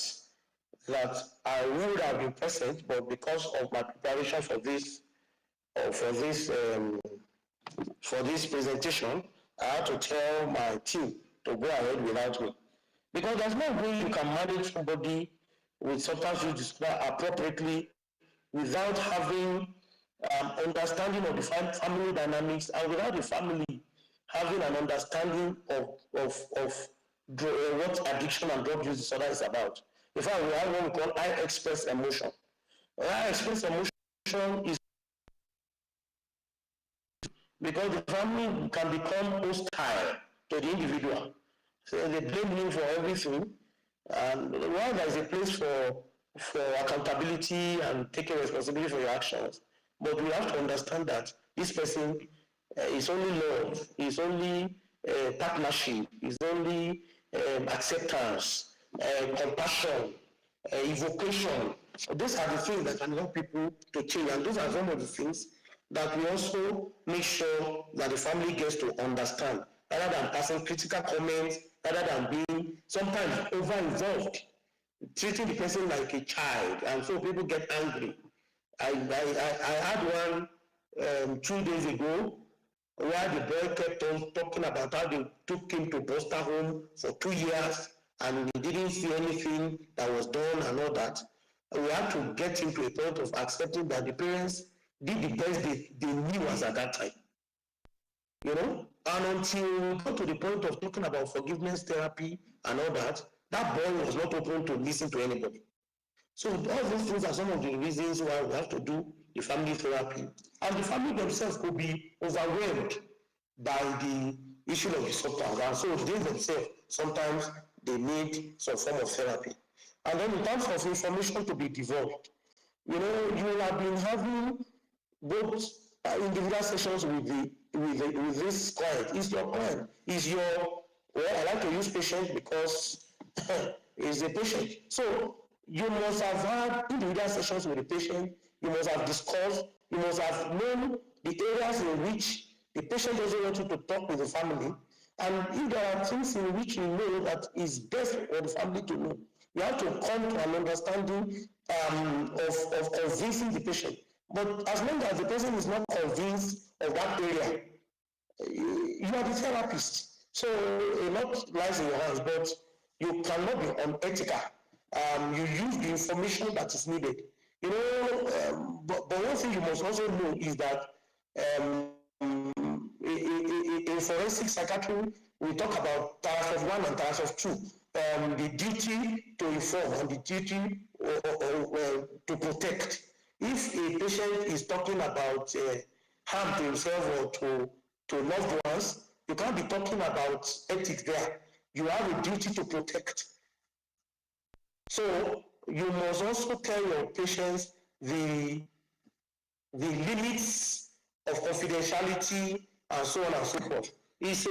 I would have been present, but because of my preparation for this for this presentation, I had to tell my team to go ahead without me. Because there's no way you can manage somebody with substance use disorder appropriately without having understanding of the family dynamics and without the family having an understanding of what addiction and drug use disorder is about. In fact, we have what we call I express emotion. I express emotion is because the family can become hostile to the individual. So they blame him for everything. And while there is a place for accountability and taking responsibility for your actions, but we have to understand that this person is only love, is only partnership, is only acceptance, compassion, evocation. These are the things that can help people to change, and those are some of the things that we also make sure that the family gets to understand, rather than passing critical comments, rather than being sometimes over-involved, treating the person like a child, and so people get angry. I had one 2 days ago where the boy kept on talking about how they took him to foster home for 2 years and he didn't see anything that was done and all that. We had to get him to a point of accepting that the parents did the best they knew as at that time. You know? And until we got to the point of talking about forgiveness therapy and all that, that boy was not open to listen to anybody. So all these things are some of the reasons why we have to do the family therapy. And the family themselves could be overwhelmed by the issue of the substance. And so they themselves, sometimes they need some form of therapy. And then in terms of information to be developed, you know, you will have been having both individual sessions with this client. Is your client? Is your, well, I like to use patient because is a patient. So you must have had individual sessions with the patient. You must have discussed. You must have known the areas in which the patient doesn't want you to talk with the family. And if there are things in which you know that is best for the family to know, you have to come to an understanding of convincing the patient. But as long as the person is not convinced of that area, you are the therapist. So a lot lies in your hands, but you cannot be unethical. You use the information that is needed. You know, but one thing you must also know is that in forensic psychiatry, we talk about TARASOF 1 and TARASOF 2, the duty to inform and the duty to protect. If a patient is talking about harm to himself or to loved ones, you can't be talking about ethics there. You have a duty to protect. So you must also tell your patients the limits of confidentiality and so on and so forth. It's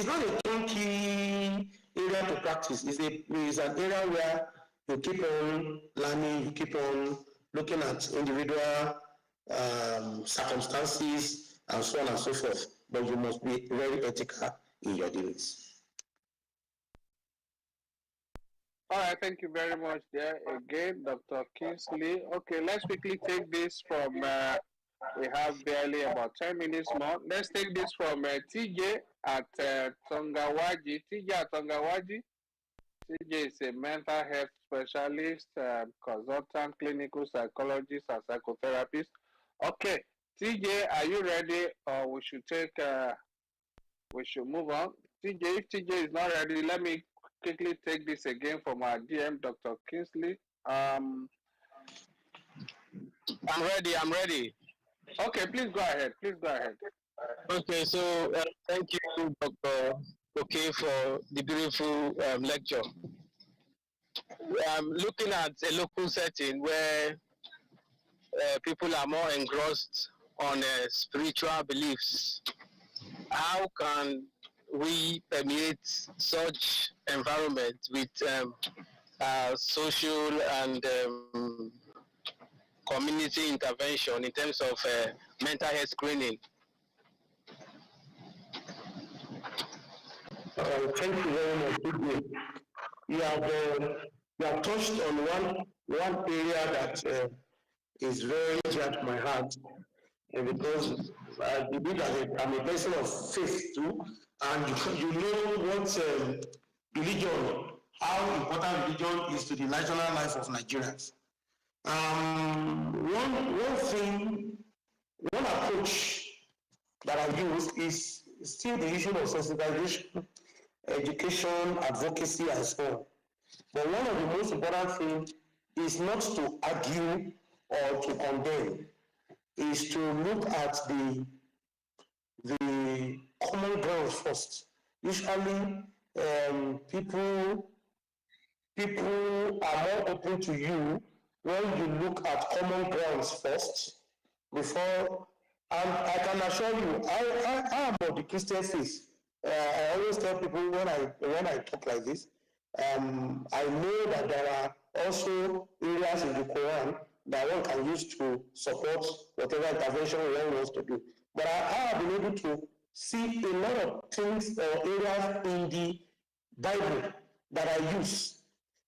not a clunky area to practice. It's an area where you keep on learning, you keep on looking at individual circumstances and so on and so forth. But you must be very ethical in your dealings. All right, thank you very much there again, Dr. Kingsley. Okay, let's quickly take this from, we have barely about 10 minutes more. Let's take this from TJ at Tongawaji. TJ at Tongawaji. CJ is a mental health specialist, consultant, clinical psychologist, and psychotherapist. Okay, TJ, are you ready? Or we should move on. TJ, if TJ is not ready, let me quickly take this again from our DM, Dr. Kingsley. I'm ready. I'm ready. Okay, please go ahead. Please go ahead. Okay, so thank you, Dr. Okay, for the beautiful lecture. I'm looking at a local setting where people are more engrossed on spiritual beliefs. How can we permeate such environment with social and community intervention in terms of mental health screening? Thank you very much. You have touched on one area that is very dear to my heart, because I believe that I'm a person of faith too, and you know what religion, how important religion is to the national life of Nigerians. One approach that I use is still the issue of sensitization, education, advocacy, and so on. But one of the most important things is not to argue or to condemn, is to look at the common ground first. Usually, people are more open to you when you look at common grounds first before. And I can assure you, I am of the Christian faith. I always tell people when I talk like this, I know that there are also areas in the Quran that one can use to support whatever intervention one wants to do. But I have been able to see a lot of things or areas in the Bible that I use.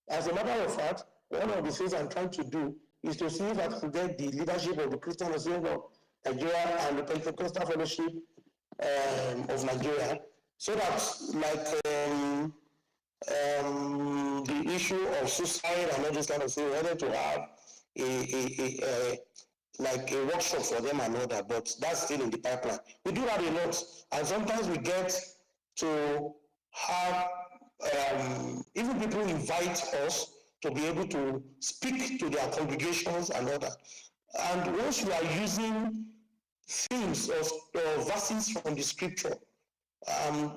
As a matter of fact, one of the things I'm trying to do is to see if I can get the leadership of the Christian Association of Nigeria and the Pentecostal Fellowship of Nigeria, so that the issue of suicide and all this kind of thing, whether to have like a workshop for them and all that, but that's still in the pipeline. We do that a lot, and sometimes we get to have even people invite us to be able to speak to their congregations and all that. And once we are using themes of verses from the scripture,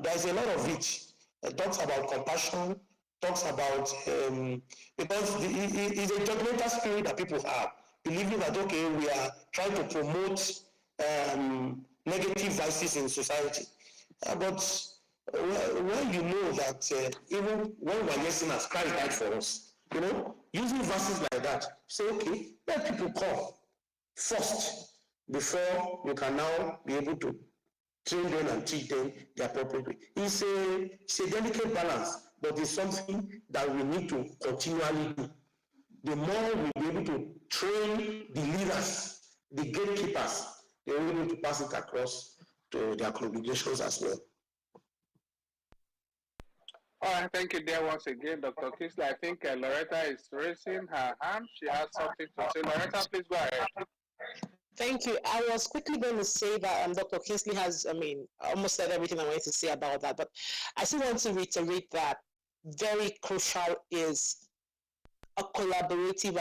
there's a lot of it. It talks about compassion, talks about, because it's a judgmental spirit that people have, believing that, okay, we are trying to promote negative vices in society. But when you know that even when we're listening as Christ died for us, using verses like that, say, okay, let people come first before you can now be able to train them and teach them the appropriate way. It's a delicate balance, but it's something that we need to continually do. The more we'll be able to train the leaders, the gatekeepers, they will be able to pass it across to their congregations as well. All right, thank you there once again, Dr. Kingsley. I think Loretta is raising her hand. She has something to say. Loretta, please go ahead. Thank you. I was quickly going to say that Dr. Kingsley has, almost said everything I wanted to say about that, but I still want to reiterate that very crucial is a collaborative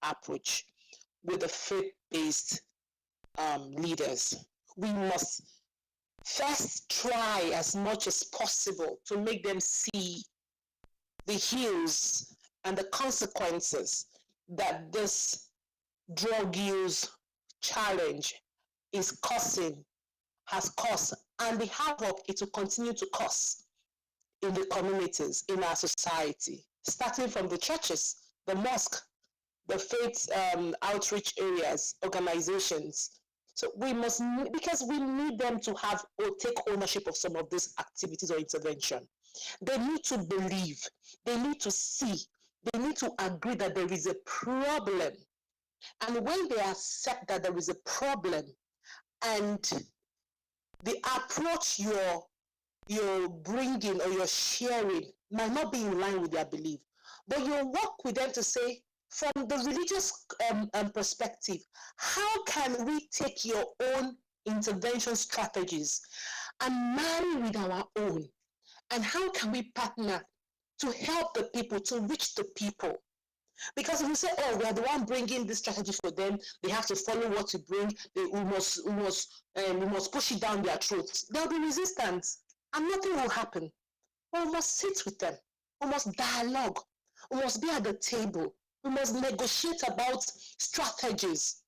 approach with the faith-based leaders. We must first try as much as possible to make them see the ills and the consequences that this drug use challenge has caused, and the havoc it will continue to cause in the communities, in our society, starting from the churches, the mosque, the faith outreach areas, organizations. So we must, because we need them to have or take ownership of some of these activities or intervention. They need to believe, they need to see, they need to agree that there is a problem. And when they accept that there is a problem and they approach your you're bringing or you're sharing might not be in line with their belief, but you work with them to say, from the religious perspective, how can we take your own intervention strategies and marry with our own? And how can we partner to help the people, to reach the people? Because if we say, oh, we are the one bringing this strategy for them, they have to follow what you bring, we must push it down their throats, there'll be resistance and nothing will happen. We must sit with them. We must dialogue. We must be at the table. We must negotiate about strategies.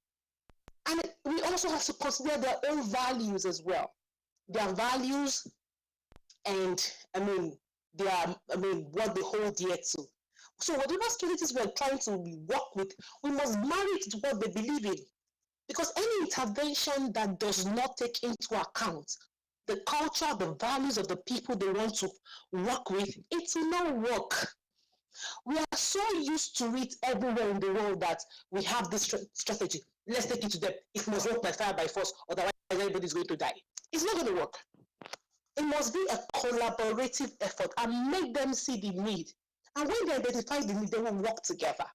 And we also have to consider their own values as well. Their values and, what they hold dear to. So whatever strategies we're trying to work with, we must marry it to what they believe in. Because any intervention that does not take into account the culture, the values of the people they want to work with, it will not work. We are so used to it everywhere in the world that we have this strategy. Let's take it to them. It must work by fire, by force, otherwise everybody's going to die. It's not going to work. It must be a collaborative effort and make them see the need. And when they identify the need, they will work together.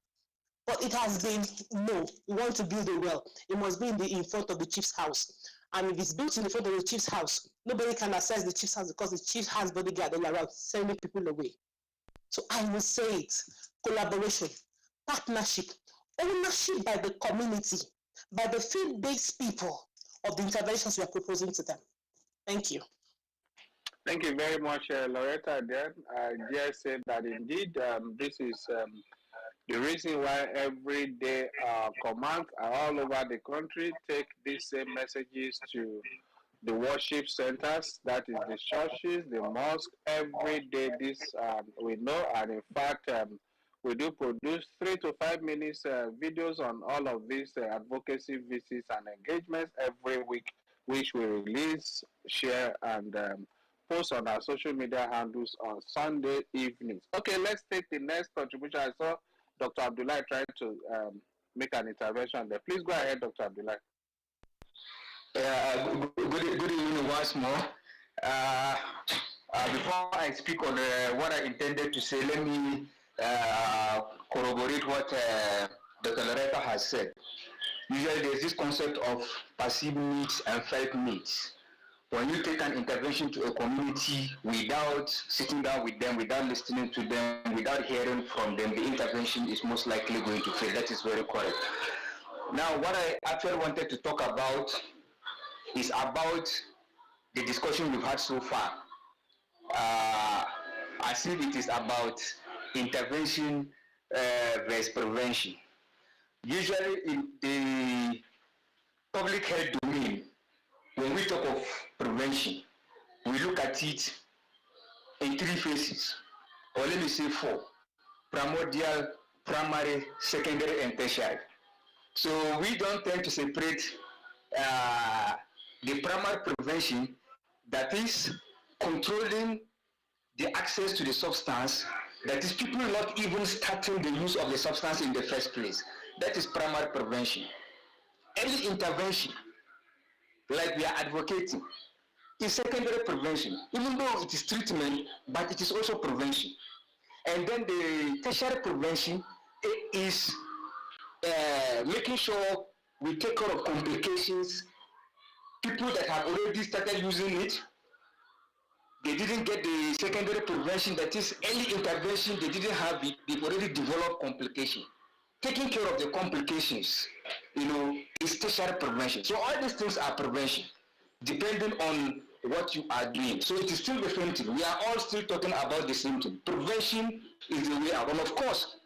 But it has been, no, we want to build a well. It must be in front of the chief's house. And if it's built in front of the chief's house, nobody can access the chief's house because the chief has bodyguard all around, sending people away. So I will say it, collaboration, partnership, ownership by the community, by the field-based people of the interventions we are proposing to them. Thank you. Thank you very much, Loretta. Then I dare say that indeed this is the reason why everyday commands are all over the country take these same messages to the worship centers, that is the churches, the mosque. Every day this we know, and in fact we do produce 3 to 5 minutes videos on all of these advocacy visits and engagements every week, which we release, share, and post on our social media handles on Sunday evenings. Okay, let's take the next contribution. I saw Dr. Abdullah trying to make an intervention there. Please go ahead, Dr. Abdullah. Good evening once more. Before I speak on what I intended to say, let me corroborate what Dr. Loretta has said. Usually there's this concept of perceived needs and felt needs. When you take an intervention to a community without sitting down with them, without listening to them, without hearing from them, the intervention is most likely going to fail. That is very correct. Now, what I actually wanted to talk about is about the discussion we've had so far. As if it is about intervention versus prevention. Usually in the public health domain, when we talk of prevention, we look at it in 3 phases, or let me say 4: primordial, primary, secondary, and tertiary. So we don't tend to separate the primary prevention, that is controlling the access to the substance, that is people not even starting the use of the substance in the first place. That is primary prevention. Early intervention, like we are advocating, is secondary prevention, even though it is treatment, but it is also prevention. And then the tertiary prevention is making sure we take care of complications. People that have already started using it, they didn't get the secondary prevention, that is early intervention, they didn't have it, they've already developed complication. Taking care of the complications, is tertiary prevention. So all these things are prevention, depending on what you are doing. So it is still the same thing. We are all still talking about the same thing. Prevention is the way out. And of course,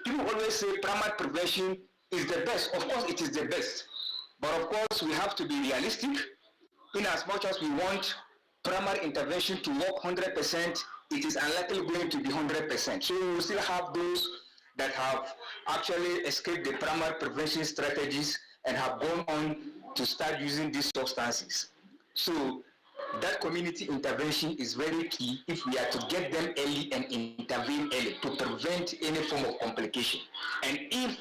people always say primary prevention is the best. Of course, it is the best. But of course, we have to be realistic. In as much as we want primary intervention to work 100%, it is unlikely going to be 100%. So we will still have those that have actually escaped the primary prevention strategies and have gone on to start using these substances. So that community intervention is very key if we are to get them early and intervene early to prevent any form of complication. And if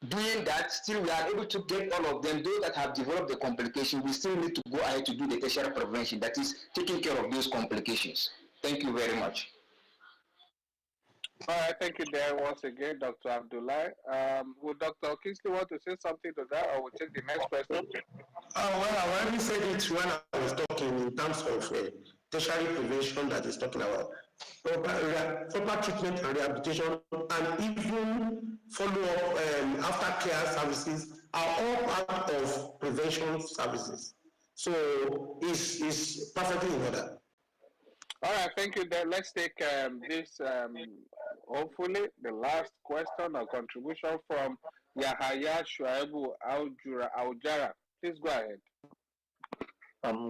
Doing that, still we are able to get all of them. Those that have developed the complication, we still need to go ahead to do the tertiary prevention, that is taking care of those complications. Thank you very much. All right, thank you there once again, Dr. Abdullah. Would Dr. Kingsley want to say something to that, or we'll take the next question? Well, I already said it when I was talking in terms of tertiary prevention that is talking about proper treatment and rehabilitation, and even follow-up after-care services are all part of prevention services. So it's perfectly in order. All right, thank you. Then let's take this, hopefully, the last question or contribution from Yahaya Shuaibu Aljara. Please go ahead.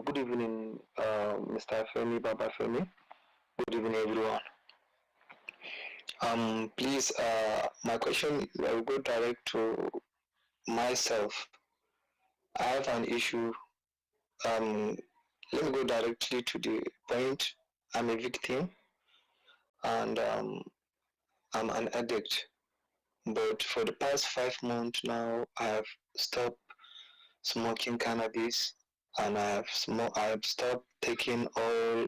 Good evening, Mr. Femi, Baba Femi. Good evening, everyone. Please, my question will go direct to myself. I have an issue. Let me go directly to the point. I'm a victim, and I'm an addict. But for the past 5 months now, I have stopped smoking cannabis, and I have stopped taking all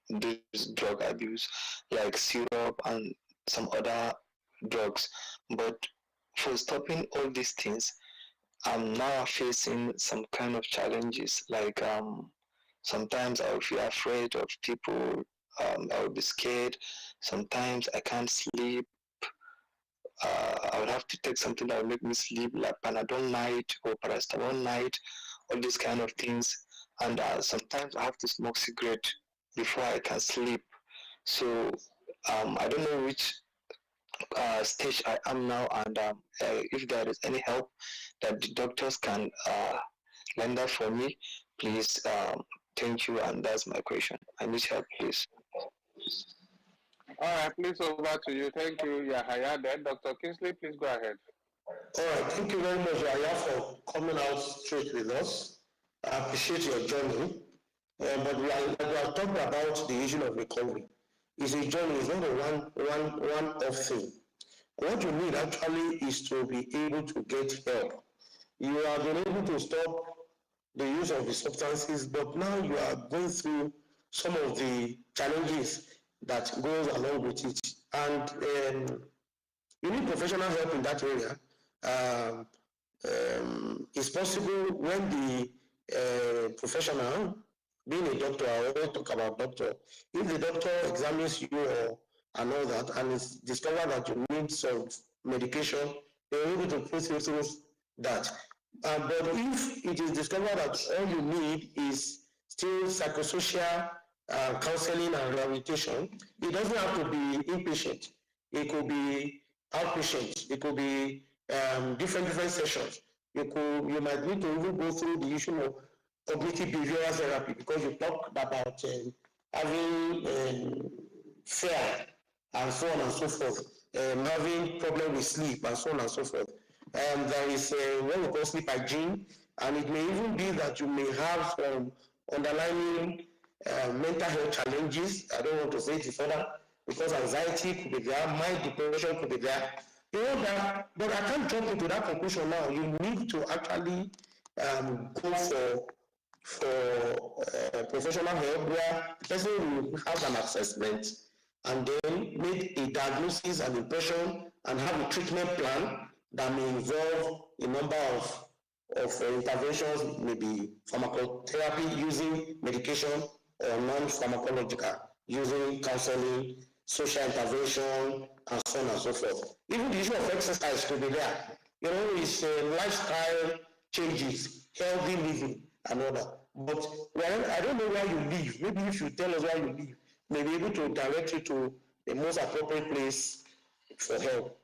this drug abuse like syrup and some other drugs. But for stopping all these things, I'm now facing some kind of challenges like sometimes I'll feel afraid of people, I'll be scared, sometimes I can't sleep. I would have to take something that will make me sleep, like Panadol night or paracetamol night, all these kind of things. And sometimes I have to smoke cigarette before I can sleep. So I don't know which stage I am now, and if there is any help that the doctors can render for me, please. Thank you, and that's my question. I need help, please. All right, please over to you. Thank you, Yahaya. Then Dr. Kingsley, please go ahead. All right, thank you very much, Yaya, for coming out straight with us. I appreciate your journey. But we are talking about the issue of recovery. It's a journey, it's not a one-off thing. What you need actually is to be able to get help. You have been able to stop the use of the substances, but now you are going through some of the challenges that goes along with it. And you need professional help in that area. It's possible when the professional, being a doctor, I always talk about doctor, if the doctor examines you and all that, and it's discovered that you need some medication, they're able to put you through that. But if it is discovered that all you need is still psychosocial counseling and rehabilitation, it doesn't have to be inpatient. It could be outpatient. It could be different sessions. You might need to even go through the issue of cognitive behavioral therapy because you talked about having fear and so on and so forth, having problem with sleep and so on and so forth. There is what we call sleep hygiene, and it may even be that you may have some underlying mental health challenges. I don't want to say it further because anxiety could be there, mind depression could be there. You know that, but I can't jump into that conclusion now. You need to actually go for professional help where the person will have an assessment and then make a diagnosis and impression and have a treatment plan that may involve a number of interventions, maybe pharmacotherapy using medication or non-pharmacological, using counseling, social intervention, and so on and so forth. Even the issue of exercise could be there. You know, it's lifestyle changes, healthy living, and all that. But I don't know where you live. Maybe if you tell us where you live, may be able to direct you to the most appropriate place for help.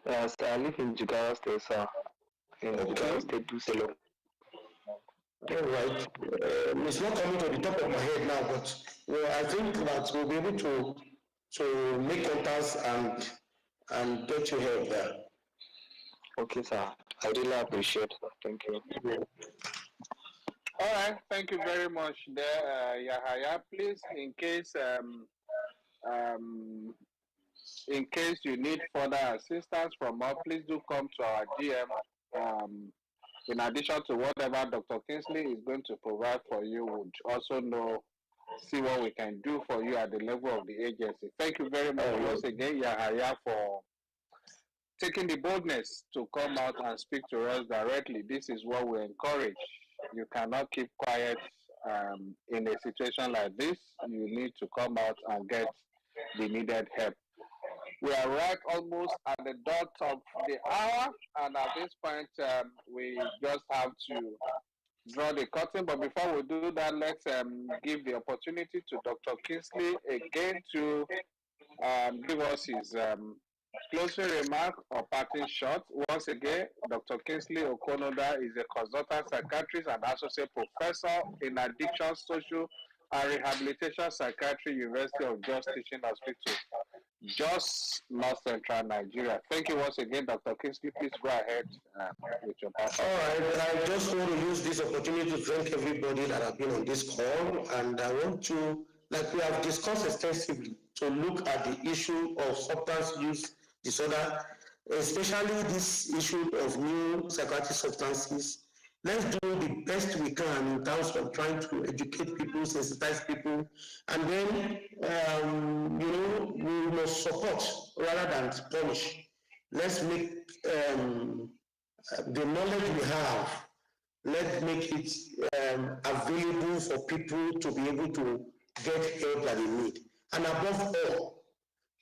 Yes, I live in Jigawa State, sir. In Jigawa State, Duselo. All right. It's not coming to the top of my head now, but I think that we'll be able to make contacts and get you help there. Okay, sir. I really appreciate it. Thank you. All right, thank you very much there, Yahaya. Please, in case in case you need further assistance from us, please do come to our GM. In addition to whatever Dr. Kingsley is going to provide for you, would also see what we can do for you at the level of the agency. Thank you very much once again, Yahaya, for taking the boldness to come out and speak to us directly. This is what we encourage. You cannot keep quiet in a situation like this. You need to come out and get the needed help. We are right almost at the dot of the hour, and at this point, we just have to draw the curtain. But before we do that, let's give the opportunity to Dr. Kingsley again to give us his closing remark or parting shot. Once again, Dr. Kingsley Okonoda is a consultant psychiatrist and associate professor in addiction, social, and rehabilitation psychiatry, University of Jos Teaching Hospital, Jos, North Central Nigeria. Thank you once again, Dr. Kingsley. Please go ahead with your part. All right, I just want to use this opportunity to thank everybody that have been on this call, and I want to, like we have discussed extensively, to look at the issue of substance use disorder, especially this issue of new psychoactive substances. Let's do the best we can in terms of trying to educate people, sensitize people, and then, we must support rather than punish. Let's make the knowledge we have, let's make it available for people to be able to get help that they need. And above all,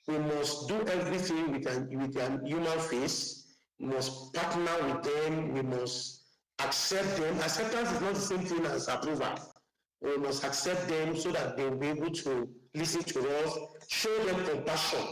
we must do everything with an human face. We must partner with them. We must accept them. Acceptance is not the same thing as approval. We must accept them so that they will be able to listen to us, show them compassion,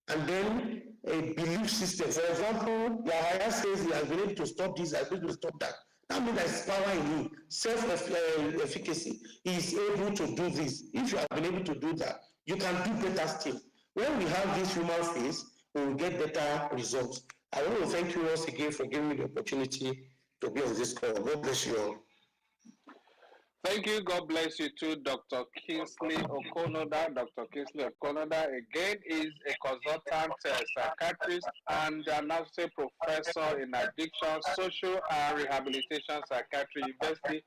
and then a belief system. For example, Yahaya says he has been able to stop this, has been able to stop that. That means there is power in him, self-efficacy. He is able to do this. If you have been able to do that, you can do better still. When we have this human face, we will get better results. I want to thank you once again for giving me the opportunity to be on this call. God bless you all. Thank you. God bless you too, Dr. Kingsley Okonoda. Dr. Kingsley Okonoda, again, is a consultant psychiatrist and an associate professor in addiction, social, and rehabilitation psychiatry, University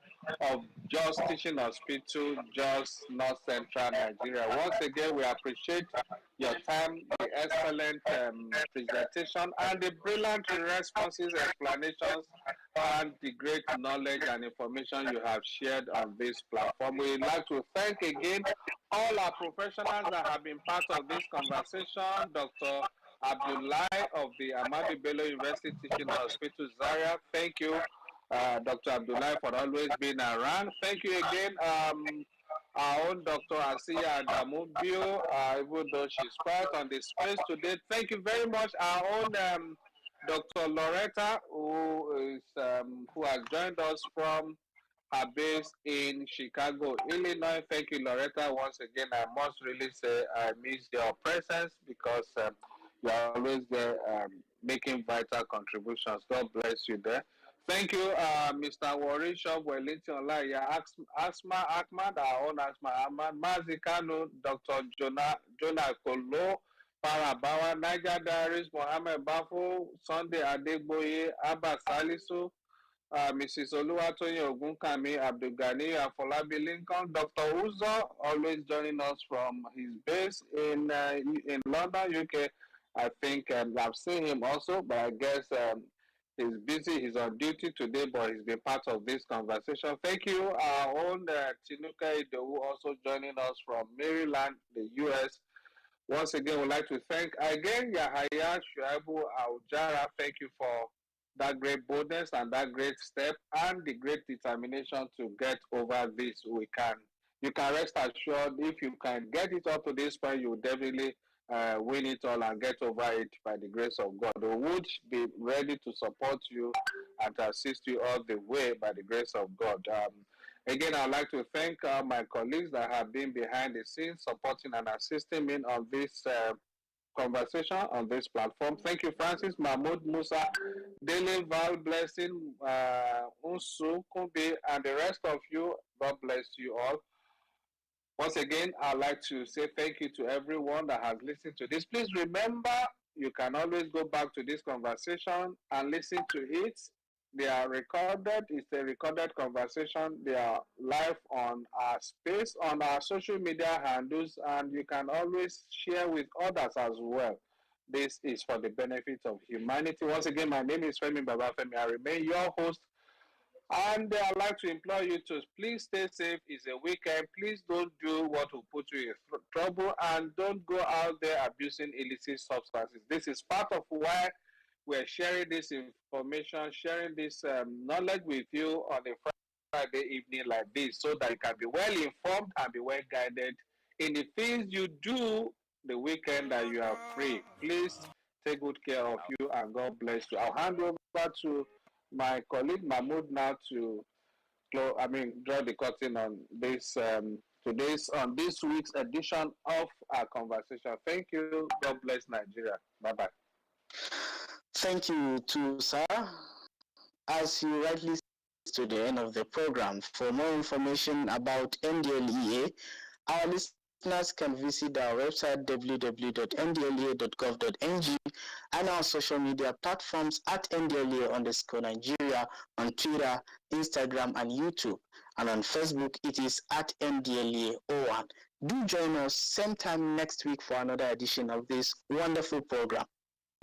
of Jos Teaching Hospital, Jos, North Central Nigeria. Once again, we appreciate your time, the excellent presentation, and the brilliant responses, explanations, and the great knowledge and information you have shared on this platform. We'd like to thank again all our professionals that have been part of this conversation. Dr. Abdullah of the Ahmadu Bello University Teaching Hospital, Zaria. Thank you, Dr. Abdullah, for always being around. Thank you again, our own Dr. Asiya Adamubio, even though she's quiet on the space today. Thank you very much, our own Dr. Loretta, who has joined us from her base in Chicago, Illinois. Thank you, Loretta. Once again, I must really say I miss your presence because you are always there making vital contributions. God bless you there. Thank you, Mr. Warisha Wellington Olaya, Asma Ahmad, our own Asma Ahmad, Mazikano, Dr. Jonah Kolo, Parabawa, Niger Diaries, Mohammed Bafo, Sunday Adegboye, Abba Salisu, Mrs. Oluwatoyin Ogunkami, Abdulgani Afolabi Lincoln, Dr. Uzo, always joining us from his base in London, UK. I think I've seen him also, but I guess he's busy. He's on duty today, but he's been part of this conversation. Thank you. Our own Tinuka Idowu also joining us from Maryland, the US. Once again, we'd like to thank again Yahaya Shuaibu Aujara. Thank you for that great boldness and that great step and the great determination to get over this. You can rest assured if you can get it up to this point, you will definitely win it all and get over it by the grace of God. We would be ready to support you and to assist you all the way by the grace of God. Again, I'd like to thank my colleagues that have been behind the scenes supporting and assisting me on this conversation on this platform. Thank you, Francis, Mahmoud, Musa, Dele, Val, Blessing, Unsu, Kumbi, and the rest of you. God bless you all. Once again, I'd like to say thank you to everyone that has listened to this. Please remember, you can always go back to this conversation and listen to it. They are recorded. It's a recorded conversation. They are live on our space, on our social media handles, and you can always share with others as well. This is for the benefit of humanity. Once again, my name is Femi Babafemi. I remain your host. And I'd like to implore you to please stay safe. It's a weekend. Please don't do what will put you in trouble, and don't go out there abusing illicit substances. This is part of why we're sharing this information, sharing this knowledge with you on a Friday evening like this, so that you can be well informed and be well guided in the things you do the weekend that you are free. Please take good care of you, and God bless you. I'll hand over to my colleague Mahmoud now to draw the curtain on this today's on this week's edition of our conversation. Thank you. God bless Nigeria. Bye bye. Thank you too, sir. As you rightly to the end of the program, for more information about NDLEA, our listeners can visit our website www.ndlea.gov.ng and our social media platforms at ndlea_Nigeria on Twitter, Instagram, and YouTube. And on Facebook, it is at ndlea01. Do join us same time next week for another edition of this wonderful program.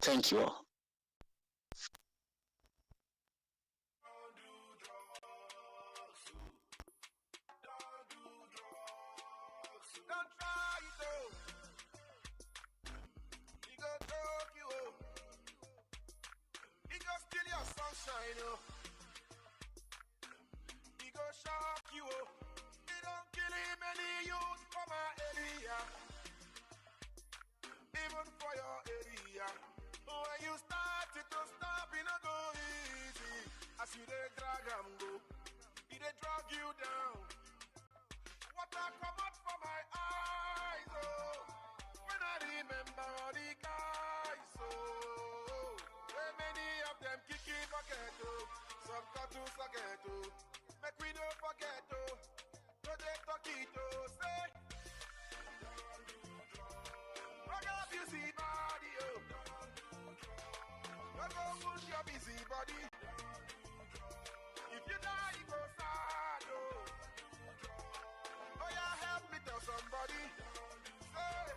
Thank you all. Sunshine, oh. He go shock you, oh. He don't kill him any youth for my area. Even for your area. When you start it to stop, it not go easy. As you they drag him go, he they drag you down. Water come out from my eyes, oh. When I remember all the guys, oh. Where many of them kicking bucket, oh. Some got to forget, oh. Make we don't forget, oh. So they talk it, oh. Say, rock up your busy body, oh. Don't go push your busy body. If you die, you go sad, oh. Oh yeah, help me tell somebody. Say,